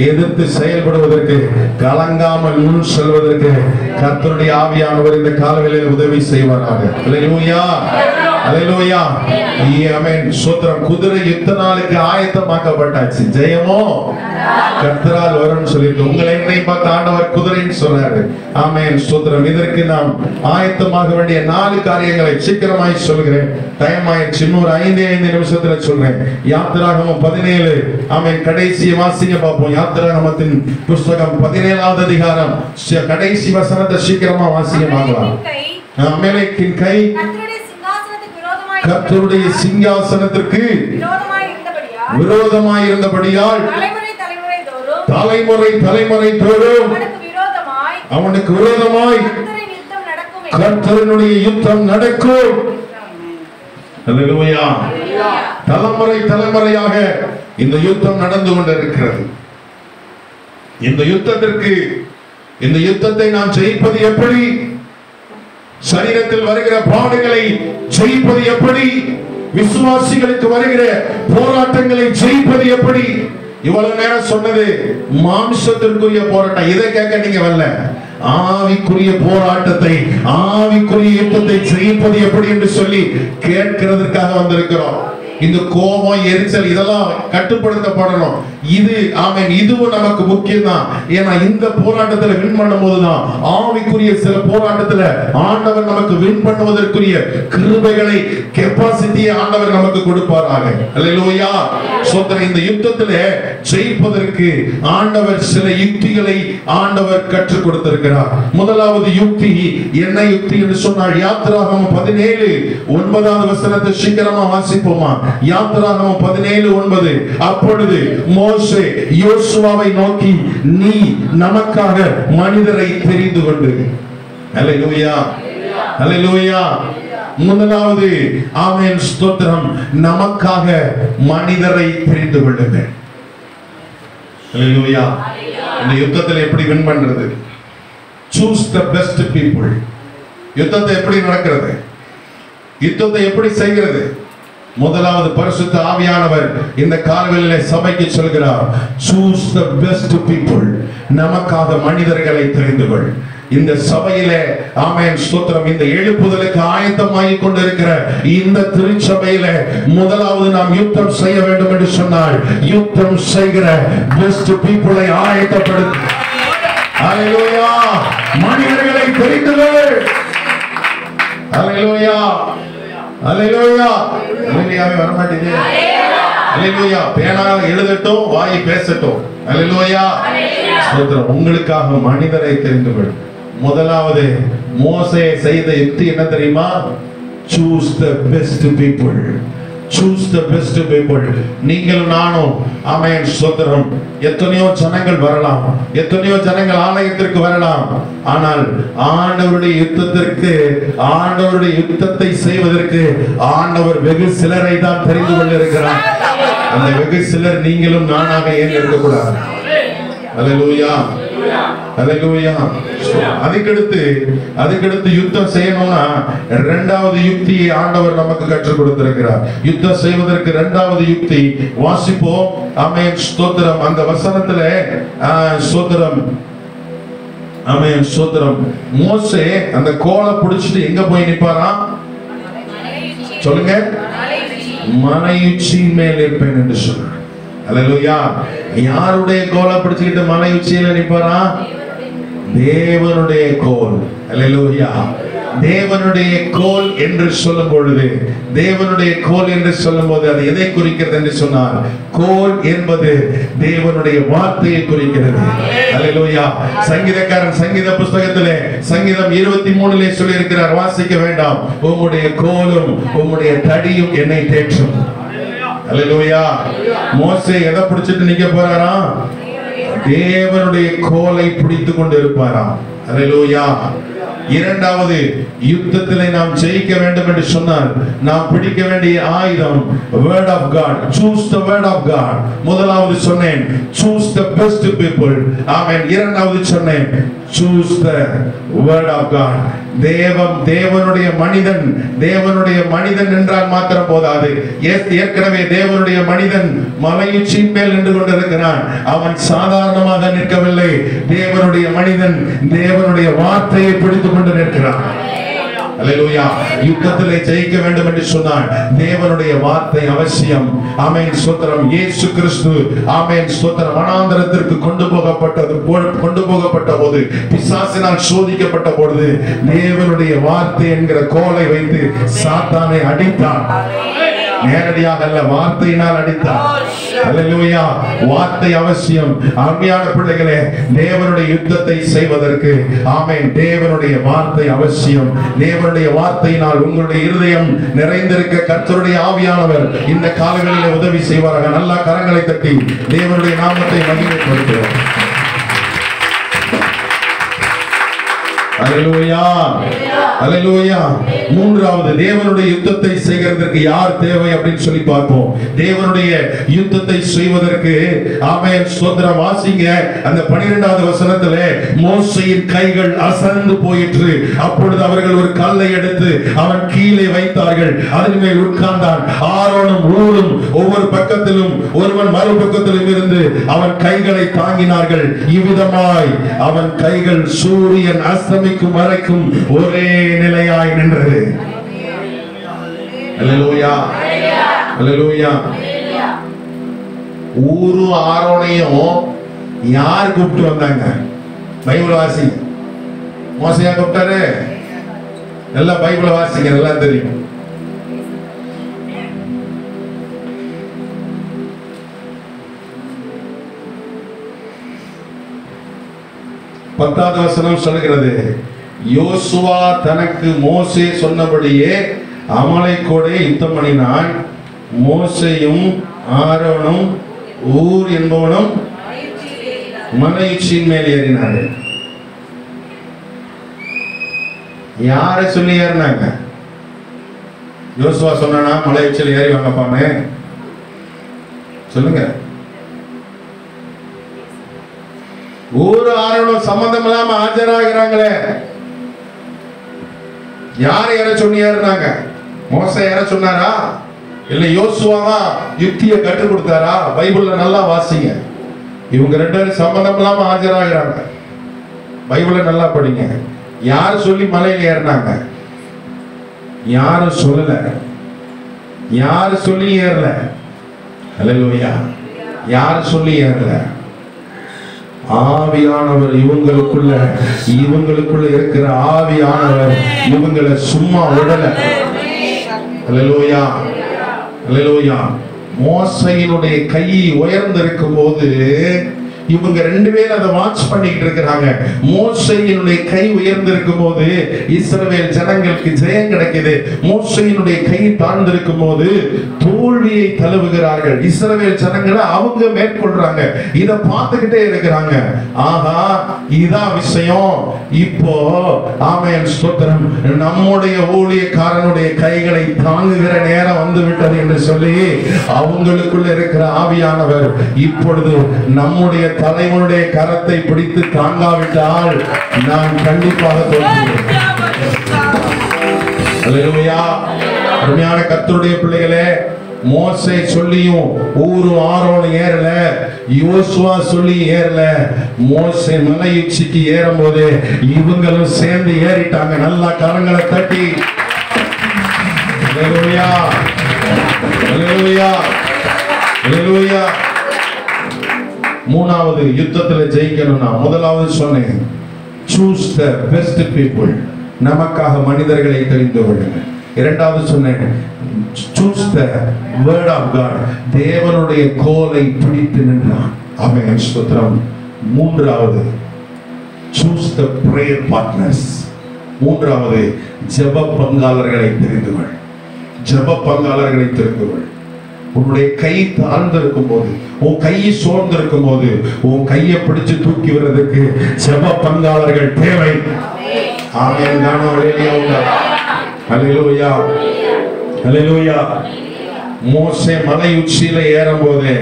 எதிர்த்து செயல்படுவதற்கு, கலங்காமல் முன் செல்வதற்கு கர்த்தருடைய ஆவியானவர் இந்த காலவேளையில் உதவி செய்வாராக. அல்லேலூயா, அல்லேலூயா. ஆமென் ஸ்தோத்திரம். குதிரை யுத்த நாளுக்கு ஆயத்தமாக்கப்பட்டாச்சு. ஜெயமோ கர்த்தரால் வரும்னு சொல்லிட்டு உங்களை என்னை பார்த்து ஆண்டவர் குதிரைன்னு சொல்றாரு. ஆமென் ஸ்தோத்திரம். இதற்கு நாம் ஆயத்தமாக வேண்டிய 4 காரியங்களை சீக்கிரமாய் சொல்கிறேன். டைம் ஆயிடுச்சு. இன்னொரு 5 நிமிஷத்துல சொல்றேன். யாத்திராகமம் 17. ஆமென். கடைசி வாசிங்க பார்ப்போம். யாத்திராகமத்தின் புஸ்தகம் 17வது அதிகாரம் கடைசி வசனத்தை சீக்கிரமா வாசிங்க பார்க்கலாம். அமலேக்கின் கை கர்த்தருடைய சிங்காசனத்திற்கு விரோதமாய் இருந்தபடியால் தலைமுறை தலைமுறை தோறும் அவனுக்கு விரோதமாய் கர்த்தருடைய யுத்தம் நடக்கும். அல்லேலூயா. தலைமுறை தலைமுறையாக இந்த யுத்தம் நடந்து கொண்டிருக்கிறது. இந்த யுத்தத்தை நாம் ஜெயிப்பது எப்படி? சரீரத்தில் வருகிற பாடுகளை ஜெயிப்பது எப்படி? விசுவாசிகளுக்கு வருகிற போராட்டங்களை ஜெயிப்பது எப்படி? இவ்வளவு நேரம் சொன்னது மாம்சத்திற்குரிய போராட்டம். இதை கேட்க நீங்க வரல. ஆவிக்குரிய போராட்டத்தை, ஆவிக்குரிய யுத்தத்தை ஜெயிப்பது எப்படி என்று சொல்லி கேட்கிறதுக்காக வந்திருக்கிறோம். இந்த கோபம், எரிச்சல் இதெல்லாம் கட்டுப்படுத்தப்படணும். இது ஆமென், இதுவும் நமக்கு முக்கியம் தான். ஏன்னா இந்த போராட்டத்துல வின் பண்ணும் போதுதான் ஆவிக்குரிய சில போராட்டத்துல ஆண்டவர் நமக்கு வின் பண்ணுவதற்குரிய கிருபைகளை, கெப்பாசிட்டியை ஆண்டவர் நமக்கு கொடுப்பாராக. அல்லேலூயா. சோதனை. இந்த யுத்தத்துல ஜெயிப்பதற்கு ஆண்டவர் சில யுக்திகளை ஆண்டவர் கற்றுக் கொடுத்திருக்கிறார். முதலாவது யுக்தி என்ன யுக்தி என்று சொன்னால், யாத்திராகமம் 17:9 வசனத்தை சீக்கிரமா வாசிப்போமா? யாத்திராகமம் 17:9. அப்பொழுது மோசே யோசுவாவை நோக்கி, நீ நமக்காக மனிதரை தெரிந்து கொண்டு. அல்லேலூயா, அல்லேலூயா. முதலாவது ஆமென் ஸ்தோத்திரம், நமக்காக மனிதரை தெரிந்து கொள்ளுங்கள். அல்லேலூயா. இந்த யுத்தத்தில் எப்படி வின் பண்றது? Choose the best people. யுத்தத்தை எப்படி நடக்கிறது? யுத்தத்தை எப்படி செய்கிறது? முதலாவது பரிசுத்த ஆவியானவர் இந்த காலவெளியிலே சபைக்கு சொல்கிறார், choose the best people. நமக்காக மனிதர்களை தெரிந்து கொள். இந்த சபையிலே ஆமென் ஸ்தோத்திரம், இந்த எழுப்புதலுக்கு ஆயத்தமாகி கொண்டிருக்கிற இந்த திருச்சபையிலே முதலாவது நாம் யுத்தம் செய்ய வேண்டும் என்று சொன்னால், யுத்தம் செய்கிற பெஸ்ட் பீப்புளை ஆயத்தப்படுத்து. அல்லேலூயா. மனிதர்களை தெரிந்து கொள். அல்லேலூயா, அல்லேலூயா. அல்லேலூயாவே வர மாட்டேங்குது. அல்லேலூயா. பேனா எழுதட்டும், வாய் பேசட்டும். அல்லேலூயா. ஸ்தோத்திரம். உங்களுக்காக மனிதரை தெரிந்து கொள். முதலாவது மோசே செய்த யுக்தி என்ன தெரியுமா? choose the best people. choose the best people. நீங்களும் நானும் ஆமென் ஸ்தோத்திரம். எத்தனையோ ஜனங்கள் வரலாம், எத்தனையோ ஜனங்கள் ஆலயத்திற்கு வரலாம். ஆனால் ஆண்டவருடைய யுத்தத்திற்கு, ஆண்டவருடைய யுத்தத்தை செய்வதற்கு ஆண்டவர் வெகு சிலரை தான் தெரிந்து கொண்டிருக்கிறார். அந்த வெகு சிலர் நீங்களும் நானாக ஏன் இருக்கக்கூடாது? அல்லேலூயா அல்லேலூயா. அதுக்கடுத்து யுத்தம் செய்யணும்னா இரண்டாவது யுக்தியை ஆண்டவர் நமக்கு கற்றுக் கொடுத்திருக்கிறார். யுத்தம் செய்வதற்கு இரண்டாவது யுக்தி வாசிப்போம். ஆமென் ஸ்தோத்திரம். அந்த வசனத்திலே ஸ்தோத்திரம், ஆமென் ஸ்தோத்திரம். மோசே அந்த கோலை பிடிச்சிட்டு எங்க போய் நிப்பாராம்? சொல்லுங்க. மலையுச்சியின் மேல் இருப்பேன் என்று சொல்றார். அல்லேலூயா. யாருடைய கோலை பிடிச்சுக்கிட்டு மலை உச்சியில நிப்பாரா? தேவனுடைய கோல். அல்லேலூயா. தேவனுடைய கோல் என்று சொல்லும் பொழுது, தேவனுடைய கோல் என்று சொல்லும் போது அது எதை குறிக்கிறது என்று சொன்னார்? கோல் என்பது தேவனுடைய வார்த்தையை குறிக்கிறது. அல்லேலூயா. சங்கீதக்காரன் சங்கீத புஸ்தகத்திலே சங்கீதம் 23 சொல்லி இருக்கிறார், வாசிக்க வேண்டாம், உம்முடைய கோலும் உம்முடைய தடியும் என்னை தேற்றும். அல்லேலூயா. மோசே எதை பிடிச்சிட்டு நிக்க போறாரா? தேவனுடைய கோலை பிடித்துக் கொண்டு இருப்பாராம். அல்லேலூயா. இரண்டாவது யுத்தத்திலே நாம் ஜெயிக்க வேண்டும் என்று சொன்னால் நாம் பிடிக்க வேண்டிய ஆயுதம் word of God. choose the word of God. முதலாவது சொன்னேன் choose the best people. ஆமென். இரண்டாவது சொன்னேன் choose the word of God. தேவனுடைய மனிதன் என்றால் மாத்திரம் போதாது. ஏற்கனவே தேவனுடைய மனிதன் மலையுச்சியின் மேல் நின்று கொண்டிருக்கிறான். அவன் சாதாரணமாக நிற்கவில்லை. தேவனுடைய மனிதன் தேவனுடைய வார்த்தையை பிடித்துக் கொண்டு நிற்கிறான். அல்லேலூயா. யுத்தத்திலே ஜெயிக்க வேண்டும் என்று சொன்னால் தேவனுடைய வார்த்தை அவசியம். ஆமென் ஸ்தோத்திரம். இயேசு கிறிஸ்து ஆமென் ஸ்தோத்திரம் வனாந்தரத்திற்கு கொண்டு போகப்பட்ட போது, பிசாசினால் சோதிக்கப்பட்ட பொழுது தேவனுடைய வார்த்தை என்கிற கோலை வைத்து சாத்தானை அடித்தான். நேரடியாக அல்ல, வார்த்தையினால் அடித்தார். அல்லேலூயா. வார்த்தை அவசியம். அருமையான பிள்ளைகளே, தேவனுடைய யுத்தத்தை செய்வதற்கு ஆமென் தேவனுடைய வார்த்தை அவசியம். தேவனுடைய வார்த்தையினால் உங்களுடைய இருதயம் நிறைந்திருக்க கர்த்தருடைய ஆவியானவர் இந்த காலங்களிலே உதவி செய்வார்கள். நல்லா கரங்களை தட்டி தேவனுடைய நாமத்தை மகிமைப்படுத்துவோம். அல்லேலூயா அல்லேலூயா. மூன்றாவது, தேவனுடைய யுத்தத்தை செய்கிறதற்கு யார் தேவை அப்படின்னு சொல்லி பார்ப்போம். தேவனுடைய யுத்தத்தை செய்வதற்கு ஆமென் ஸ்தோத்திரம். வாசிங்க அந்த 12வது வசனத்திலே மோசேயின் கைகள் அசந்து போயிற்று. அப்பொழுது அவர்கள் ஒரு கல்லை எடுத்து அவன் கீழே வைத்தார்கள். அதன் மேல் உட்கார்ந்தான். ஆரோனும் ஊரும் ஒவ்வொரு பக்கத்திலும் ஒருவன் மறுபக்கத்திலும் இருந்து அவன் கைகளை தாங்கினார்கள். இவ்விதமாய் அவன் கைகள் சூரியன் அஸ்தமிக்கும் வரைக்கும் ஒரே நிலையாய் நின்றது. அல்லேலூயா அல்லேலூயா. ஊரு ஆரோனையும் யார் கூப்பிட்டு வந்தாங்க? பைபிள் வாசி. மோசையா கூப்பிட்டாரு? எல்லாம் பைபிள் வாசிங்க, எல்லாம் தெரியும். பத்தாவது வசனம் சொல்கிறது, யோசுவா தனக்கு மோசே சொன்னபடியே அமலேக்கோடே யுத்தம் பண்ணினான். மோசேயும் ஆரோனும் ஊர் என்பவனும் மலையுச்சியின் மேல் ஏறினார்கள். யாரை சொல்லி ஏறினாங்க? யோசுவா சொன்னா மலையுச்சியில் ஏறி வாங்கப்பான்னு சொல்லுங்க. ஊரு ஆரோனும் சம்பந்தம் இல்லாம ஆஜராகிறாங்களே. யாரை ஏற சொல்லி ஏறினாங்க? மோசே ஏற சொன்னாரா? இல்ல யோசுவா யுக்தியை கற்றுக் கொடுத்தாரா? பைபிள்ல நல்லா வாசிங்க. இவங்க ரெண்டு பேரும் சம்பந்தம் இல்லாம ஆஜராகிறாங்க. பைபிளை நல்லா படிங்க. யார் சொல்லி மலையில ஏறினாங்க? யாரும் சொல்லல. யாரு சொல்லி ஏறல. அல்லேலூயா. யாரு சொல்லி ஏறல. ஆவியானவர் இவங்களுக்குள்ள இருக்கிற ஆவியானவர் இவங்களை சும்மா விடல. அல்லேலூயா அல்லேலூயா. மோசையினுடைய கை உயர்ந்திருக்கும் போது இவங்க ரெண்டு பேரும் அதை வாட்ச் பண்ணிட்டு இருக்கிறாங்க. மோசேயினுடைய கை உயர்ந்திருக்கும் போது இஸ்ரவேல் ஜனங்களுக்கு ஜெயம் கிடைக்குது. மோசேயினுடைய கை தாழ்ந்திருக்கும் போது தோல்வியை தழுவுகிறார்கள். இஸ்ரவேல் ஜனங்களை அவங்க மேற்கொள்றாங்க. இத பார்த்துக்கிட்டே இருக்கிறாங்க. ஆஹா, இதான் விஷயம். இப்போ ஆமென் ஸ்தோத்திரம், நம்முடைய ஊழியக்காரனுடைய கைகளை தாங்குகிற நேரம் வந்து விட்டது என்று சொல்லி அவங்களுக்குள்ள இருக்கிற ஆவியானவர் இப்பொழுது நம்முடைய தலைவனுடைய கரத்தை பிடித்து தாங்காவிட்டால் நான் கண்டிப்பாக தோல்வியுறுவேன். அல்லேலூயா. அருமையான கர்த்தருடைய பிள்ளைகளே, மோசே சொல்லியும் ஊரும் ஆரோனும் ஏறல, யோசுவா சொல்லி ஏறல. மோசே மலை உச்சிக்கு ஏறும் போது இவங்களும் சேர்ந்து ஏறிட்டாங்க. நல்லா கரங்களை தட்டி அல்லேலூயா, அல்லேலூயா, அல்லேலூயா. மூணாவது, யுத்தத்துல ஜெயிக்கணும்னா முதலாவது சொன்னேன், choose the best people. நமக்காக மனிதர்களை தெரிந்து கொள்ளுங்க. இரண்டாவது சொன்னேன், choose the word of God. தேவனுடைய கோலை பிடித்து நின்றான். ஆமென், ஸ்தோத்திரம். மூன்றாவது, choose the prayer partners. மூன்றாவது, ஜெப பங்காளர்களை தெரிந்து கொள். ஜெப பங்காளர்களை தெரிந்து கொள். உன்னுடைய கை தாழ்ந்திருக்கும் போது, உன் கையை சோர்ந்திருக்கும் போது, உன் கையை பிடிச்சு தூக்கி வர்றதுக்கு ஜெப பங்காளர்கள் தேவை. ஆமென். அல்லேலூயா, அல்லேலூயா. மோசே மலை உச்சியில ஏறும் போது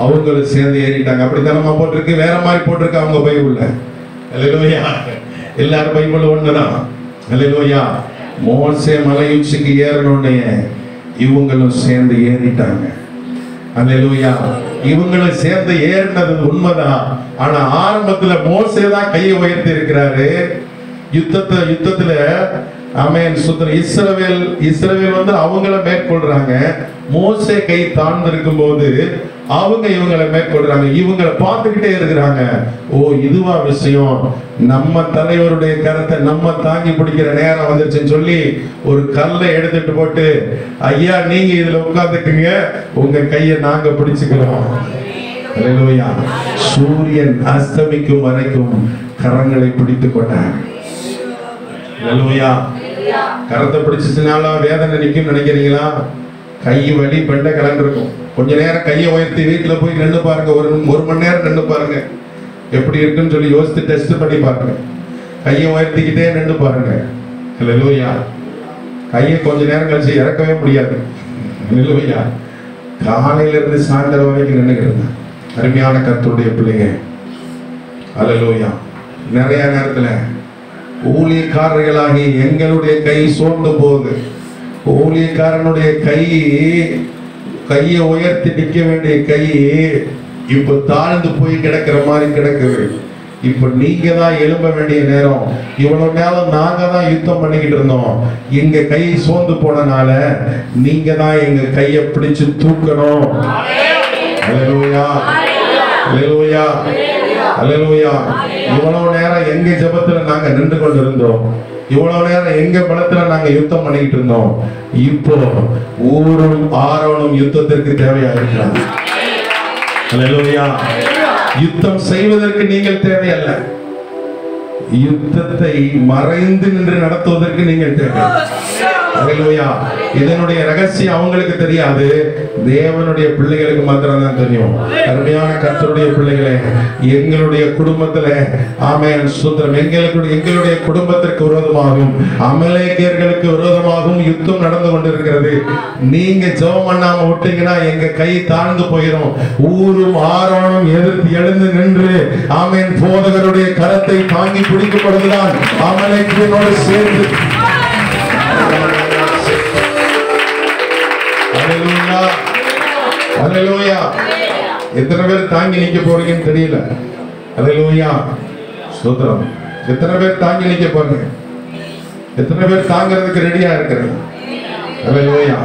அவங்களும் சேர்ந்து ஏறிட்டாங்க. அப்படித்தானமா போட்டிருக்கு, வேற மாதிரி போட்டிருக்கு அவங்க பைபிள்ல. அல்லேலூயா. எல்லாரும் பைபிள் ஒண்ணுதான். அல்லேலூயா. மோசே மலை உச்சிக்கு ஏறணும்னே இவங்களும் சேர்ந்து ஏறிட்டாங்க. அல்லேலூயா. இவங்களும் சேர்ந்து ஏறினது உண்மைதான். ஆனா ஆரம்பத்துல மோசே தான் கையை உயர்த்தி இருக்கிறாரு. யுத்தத்துல ஆமென், சுத்தம். இஸ்ரவேல் வந்து அவங்கள மேற்கொள்றாங்க. மோசே கை தாழ்ந்திருக்கும் போது அவங்க இவங்களை மேற்கொள்றாங்க. இவங்களை பார்த்துக்கிட்டே இருக்கிறாங்க. ஓ, இதுவா விஷயம், நம்ம தலைவருடைய கரத்தை நம்ம தாங்கி பிடிக்கிற நேரம் வந்துருச்சுன்னு சொல்லி ஒரு கல்லை எடுத்துட்டு போட்டு, ஐயா நீங்க இதுல உட்கார்ந்துக்குங்க, உங்க கையை நாங்க பிடிச்சுக்கிறோம். அல்லேலூயா. சூரியன் அஸ்தமிக்கும் வரைக்கும் கரங்களை பிடித்துக் கொண்டார். அல்லேலூயா. கரத்தை பிடிச்சினால வேதனை நிற்கும் நினைக்கிறீங்களா? கை வலி பெண்ட கலண்டிருக்கும். கொஞ்ச நேரம் கையை உயர்த்தி வீட்டுல போய் நின்று பாருங்க. ஒரு மணி நேரம் நின்று பாருங்க, எப்படி இருக்குன்னு சொல்லி யோசித்து டெஸ்ட் பண்ணி பாருங்க. கையை உயர்த்திக்கிட்டே நின்று பாருங்க. அல்லேலூயா. கையை கொஞ்ச நேரம் கழிச்சு இறக்கவே முடியாது. அல்லேலூயா. காலையில இருந்து சாயந்தரம் வரைக்கும் நின்றுக்கிறது. அருமையான கர்த்தருடைய பிள்ளைங்க, அல்லேலூயா. நிறைய நேரத்துல ஊழியக்காரர்களாகி எங்களுடைய கை சோர்ந்து போகுது. ஊழியக்காரனுடைய கையை உயர்த்தி நிற்க வேண்டிய கை இப்ப தாழ்ந்து போய் கிடக்கிற மாதிரி கிடக்குது. இப்ப நீங்க தான் எழும்ப வேண்டிய நேரம். இவ்வளவு நேரம் நாங்க தான் யுத்தம் பண்ணிக்கிட்டு இருந்தோம். எங்க கை சோர்ந்து போனனால நீங்க தான் எங்க கையை பிடிச்சு தூக்கணும். அல்லேலூயா, அல்லேலூயா, அல்லேலூயா. இவ்வளவு நேரம் எங்க ஜெபத்துல நாங்க நின்று கொண்டிருந்தோம். இவ்வளவு நேரம் எங்க பலத்துல நாங்க யுத்தம் பண்ணிக்கிட்டு இருந்தோம். இப்போ ஊரும் ஆரோனும் யுத்தத்திற்கு தேவையா இருக்கிறாங்க. அல்லேலூயா. யுத்தம் செய்வதற்கு நீங்கள் தேவையல்ல, யுத்தத்தை மறைந்து நின்று நடத்துவதற்கு நீங்கள் தேவை. அல்லேலூயா. இதனுடைய ரகசியம் அவங்களுக்கு தெரியாது, தேவனுடைய பிள்ளைகளுக்கு மாத்திரம் தான் தெரியும். அருமையான கர்த்தருடைய பிள்ளைகளே, எங்களுடைய குடும்பத்துல ஆமென், ஸ்தோத்திரம். எங்களுடைய குடும்பத்திற்கு விரோதமாகவும் அமலேக்கியர்களுக்கு விரோதமாகவும் யுத்தம் நடந்து கொண்டிருக்கிறது. நீங்க ஜெபம் பண்ணாம விட்டீங்கன்னா எங்க கை தாழ்ந்து போயிடும். ஊரும் ஆரோனும் எதிர்த்து எழுந்து நின்று ஆமென் போதகருடைய கரத்தை தாங்கி பிடிக்கும் பொழுதுதான் அமலேக்கியனோடு சேர்ந்து அல்லேலூயா, அல்லேலூயா. எத்தனை பேர் தாங்கி நிக்க போறீங்கன்னு தெரியல. அல்லேலூயா, ஸ்தோத்திரம். எத்தனை பேர் தாங்கி நிக்க போறீங்க? எத்தனை பேர் தாங்கிறதுக்கு ரெடியா இருக்கிறீங்க? அல்லேலூயா.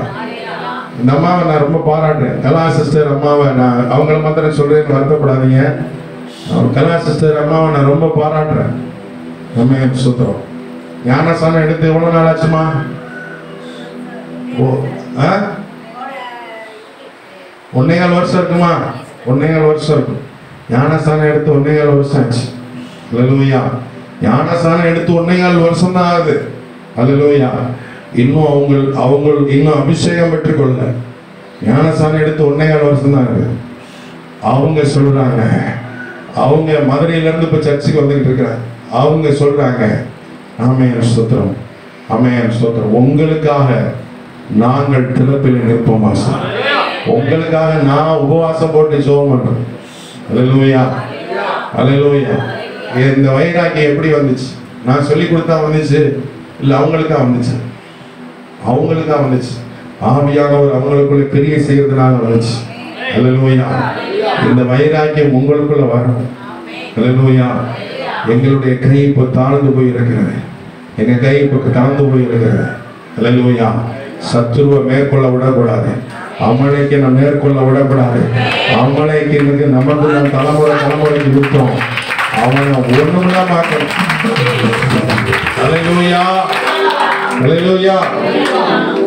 இந்த அம்மாவை நான் ரொம்ப பாராட்டுறேன். கலா சிஸ்டர் அம்மாவை நான் அவங்கள மாத்திரம் சொல்றேன்னு வருத்தப்படாதீங்க. கலா சிஸ்டர் அம்மாவை நான் ரொம்ப பாராட்டுறேன். நம்ம ஸ்தோத்திரம். ஞானசானம் எடுத்து எவ்வளவு நாள் ஆச்சுமா? ஓ, 1.25 வருஷம் இருக்குமா? 1.25 வருஷம் இருக்கும். ஞானஸ்தானம் எடுத்து 1.25 வருஷம் ஆச்சு. அல்லேலூயா. ஞானஸ்தானம் எடுத்து 1.25 வருஷம் தான் ஆகுது. அல்லேலூயா. இன்னும் அவங்க இன்னும் அபிஷேகம் பெற்றுக்கொள்ள ஞானஸ்தானம் எடுத்து 1.25 வருஷம் தான் ஆகுது. அவங்க சொல்றாங்க, அவங்க மதுரையில இருந்து இப்ப சர்ச்சுக்கு வந்துகிட்டு இருக்கிறாங்க. அவங்க சொல்றாங்க, ஆமென் ஸ்தோத்திரம், ஆமென் ஸ்தோத்திரம். உங்களுக்காக நாங்கள் திறப்பில் நிற்போம். உங்களுக்காக நான் உபவாசம் போட்டு ஜெபம் பண்றேன். அல்லேலூயா. அல்லேலூயா. இந்த வைராக்கியம் எப்படி வந்துச்சு? நான் சொல்லி கொடுத்தா வந்துச்சு இல்ல அவங்களுக்கா வந்துச்சு? அவங்களுக்கா வந்துச்சு. ஆவியானவர் அவங்களுக்குள்ள கிரியை செய்யறதுனால வந்துச்சு. அல்லேலூயா. இந்த வைராக்கியம் உங்களுக்குள்ள வரணும். அல்லேலூயா. எங்களுடைய கை இப்ப தாழ்ந்து போய் இருக்கிறது. எங்க கை இப்ப கலந்து போய் இருக்கிறது. அல்லேலூயா. சத்துருவை மேற்கொள்ள விடக்கூடாது. அமலைக்கு நம்ம மேற்கொள்ள விடக்கூடாது. அமலைக்கு நமக்கு நம்ம தலைமுறைக்கு விட்டோம். அவனை ஒண்ணுமில்லாம பார்க்கணும். அல்லேலூயா. அல்லேலூயா.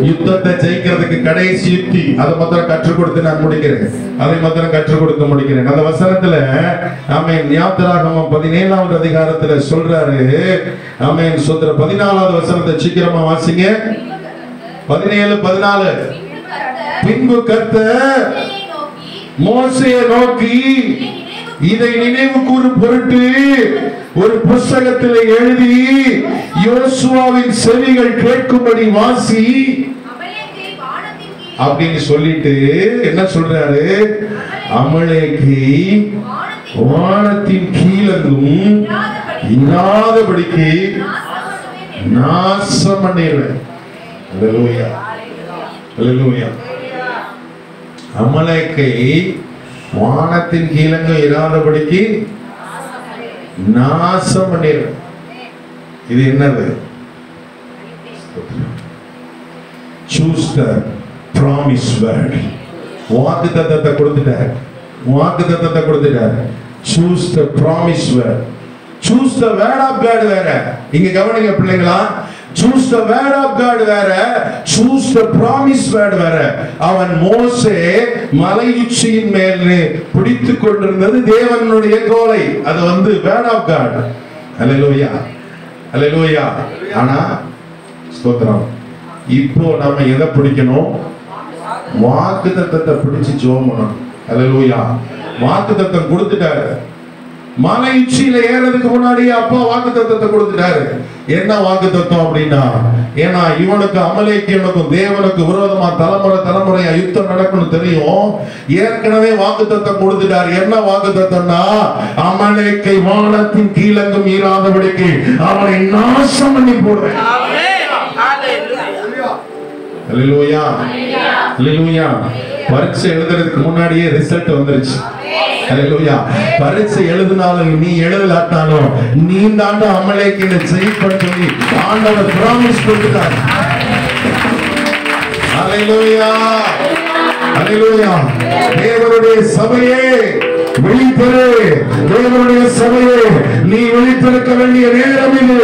யுத்தத்தை ஜெயிக்கிறதுக்கு கடைசி யுக்தி அதை மாத்திரம் கற்றுக் கொடுத்து நான் முடிக்கிறேன். அதை மாத்திரம் கற்றுக் கொடுத்து முடிக்கிறேன். அந்த வசனத்துல ஆமென் யாத்திராகமம் 17வது அதிகாரத்துல சொல்றாரு. ஆமென் சொல்ற 14வது வசனத்தை சீக்கிரமா வாசிங்க. 17:14. பின்பு கர்த்தர் மோசேயை நோக்கி இதை நினைவு கூறும் பொருட்டு ஒரு புஸ்தகத்தில் எழுதி யோசுவாவின் செவிகள் கேட்கும்படி வாசி அப்படின்னு சொல்லிட்டு என்ன சொல்றாரு? அமலேக்கை வானத்தின் கீழெங்கும் இல்லாதபடிக்கு நாசம் பண்ணிடுவேன். அல்லேலூயா. அல்லேலூயா. அமலேக்கை வானத்தின் கீழெங்கும் இராதபடிக்கு நாசம் பண்ணிடுவேன். இது என்னது? Choose the promise word. வாக்குத்தத்தத்தை கொடுத்துட்டார். வாக்குத்தத்தத்தை கொடுத்துட்டார். Choose the promise word. Choose the word of God வேற. இங்க கவனிங்க பிள்ளைங்களா. Choose the word of God வேற. Choose the promise word வேற. அவன் மோசே மலை உச்சியின் மேல் பிடித்துக் கொண்டிருந்தது தேவனுடைய கோலை. அது word of God. அல்லேலூயா. அல்லேலூயா. ஆனா ஸ்தோத்திரம். இப்போ நாம எதை பிடிக்கணும்? வாக்குத்தத்தத்தை பிடிச்சு ஜெபம் பண்ணணும். அல்லேலூயா. வாக்குத்தத்தம் கொடுத்துட்டாரு. மலை உச்சியில ஏறதுக்கு முன்னாடி அப்பா வாக்குத்தத்தத்தை கொடுத்துட்டாரு. என்ன வாக்குத்தத்தம் அப்படின்னா, ஏன்னா இவனுக்கு அமலேக்கியனுக்கும் தேவனுக்கு விரோதமா தலைமுறையா யுத்தம் நடக்கணும் தெரியும். ஏற்கனவே வாக்குத்தத்தம் கொடுத்துட்டாரு. என்ன வாக்குத்தத்தம்னா, அமலேக்கை வானத்தின் கீழெங்கும் இராதபடிக்கு அவனை நாசம் பண்ணி போடுவேன். அல்லேலூயா. அல்லேலூயா. பரீட்சை எழுதுறதுக்கு முன்னாடியே ரிசல்ட் வந்துருச்சு. அல்லேலூயா. பரீட்சை எழுதினாலும் நீ எழுதலாட்டாலும் நீ தாண்ட அமலேக்கினை ஜெயிப்பன்னு சொல்லி ஆண்டவர் பிராமிஸ் கொடுத்தார். அல்லேலூயா. அல்லேலூயா. தேவனுடைய சபையே விழித்தரு. தேவனுடைய சபையே நீ விழித்திருக்க வேண்டிய நேரம் இது.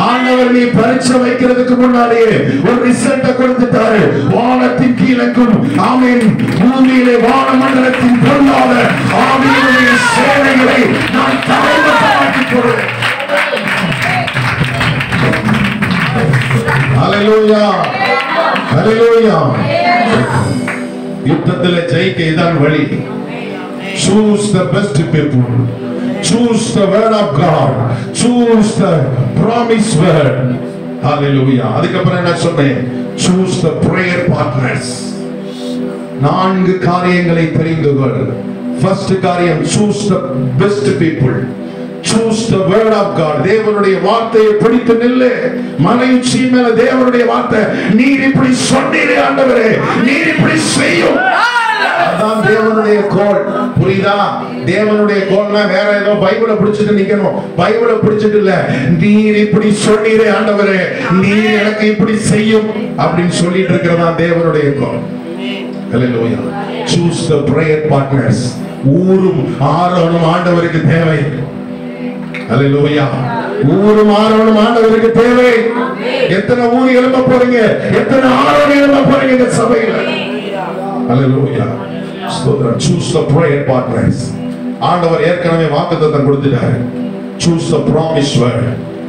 ஆண்டவர் நீ பரீட்சை வைக்கிறதுக்கு முன்னாடியே ஒரு ரிசல்ட்டை கொடுத்துட்டாரு. வானத்தின் கீழெங்கும் ஆமென் பூமியிலே வானமண்டலத்தின் பொல்லாத ஆவியினுடைய சேனைகளை நான் தலைமட்டமாக்கி போடுவேன். அல்லேலூயா. அல்லேலூயா. யுத்தத்தில் ஜெயிக்க இதான் வழி. Choose the best people. Choose the word of God. Choose the promise word. Hallelujah. அதுக்கப்புறம் என்ன சொன்னேன்? Choose the prayer partners. 4 காரியங்களை தெரிந்து கொள். First காரியம், choose the best people. Choose the word of God. தேவனுடைய வார்த்தையை பிடித்து நில்லு. மலை உச்சி மேல தேவனுடைய வார்த்தை, நீர் இப்படி சொன்னீரே ஆண்டவரே, நீர் இப்படி செய்யும். அதான் தேவனுடைய கோல். புரியுதா? தேவனுடைய கோல்னா வேற ஏதோ பைபிளை பிடிச்சிட்டு நிக்கணும். பைபிளை பிடிச்சிட்டு இல்ல, நீர் இப்படி சொன்னீரே ஆண்டவரே, நீர் எனக்கு இப்படி செய்யும் அப்படின்னு சொல்லிட்டு இருக்கிறதா தேவனுடைய கோல். Hallelujah. Choose the prayer partners. ஊரும் ஆரோனும் ஆண்டவருக்கு தேவை. Hallelujah. ஊரும் ஆரோனும் ஆண்டவருக்கு தேவை. எத்தனை ஊர் எழும்ப போறீங்க? எத்தனை ஆரோன் எழும்ப போறீங்க இந்த சபையில? Hallelujah. Choose the prayer partners. ஆண்டவர் ஏற்கனவே வாக்குத்தத்தம் கொடுத்துட்டாரு. Choose the promise word.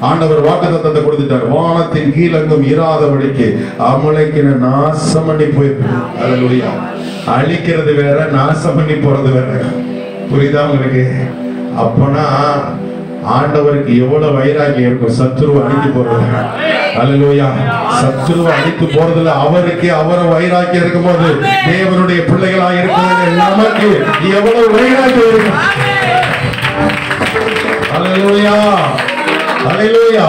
ஆண்டவர் வாக்குத்தத்தத்தை கொடுத்துட்டார். வானத்தின் கீழெங்கும் இராதபடிக்கு அமலேக்கினை நாசம் பண்ணி போயிருக்கு. அல்லேலூயா. அழிக்கிறது வேற, நாசம் பண்ணி போறது வேற. புரியுதா உங்களுக்கு? அப்பனா ஆண்டவருக்கு எவ்வளவு வைராகியம் இருக்கும் சத்துருவை அழித்து போறது. அல்லேலூயா. சத்துருவை அழித்து போறதுல அவருக்கு வைராகியம் இருக்கும்போது தேவனுடைய பிள்ளைகளா இருக்கிறது நமக்கு எவ்வளவு வைராகியம் இருக்கும். ஹல்லேலூயா ஹல்லேலூயா.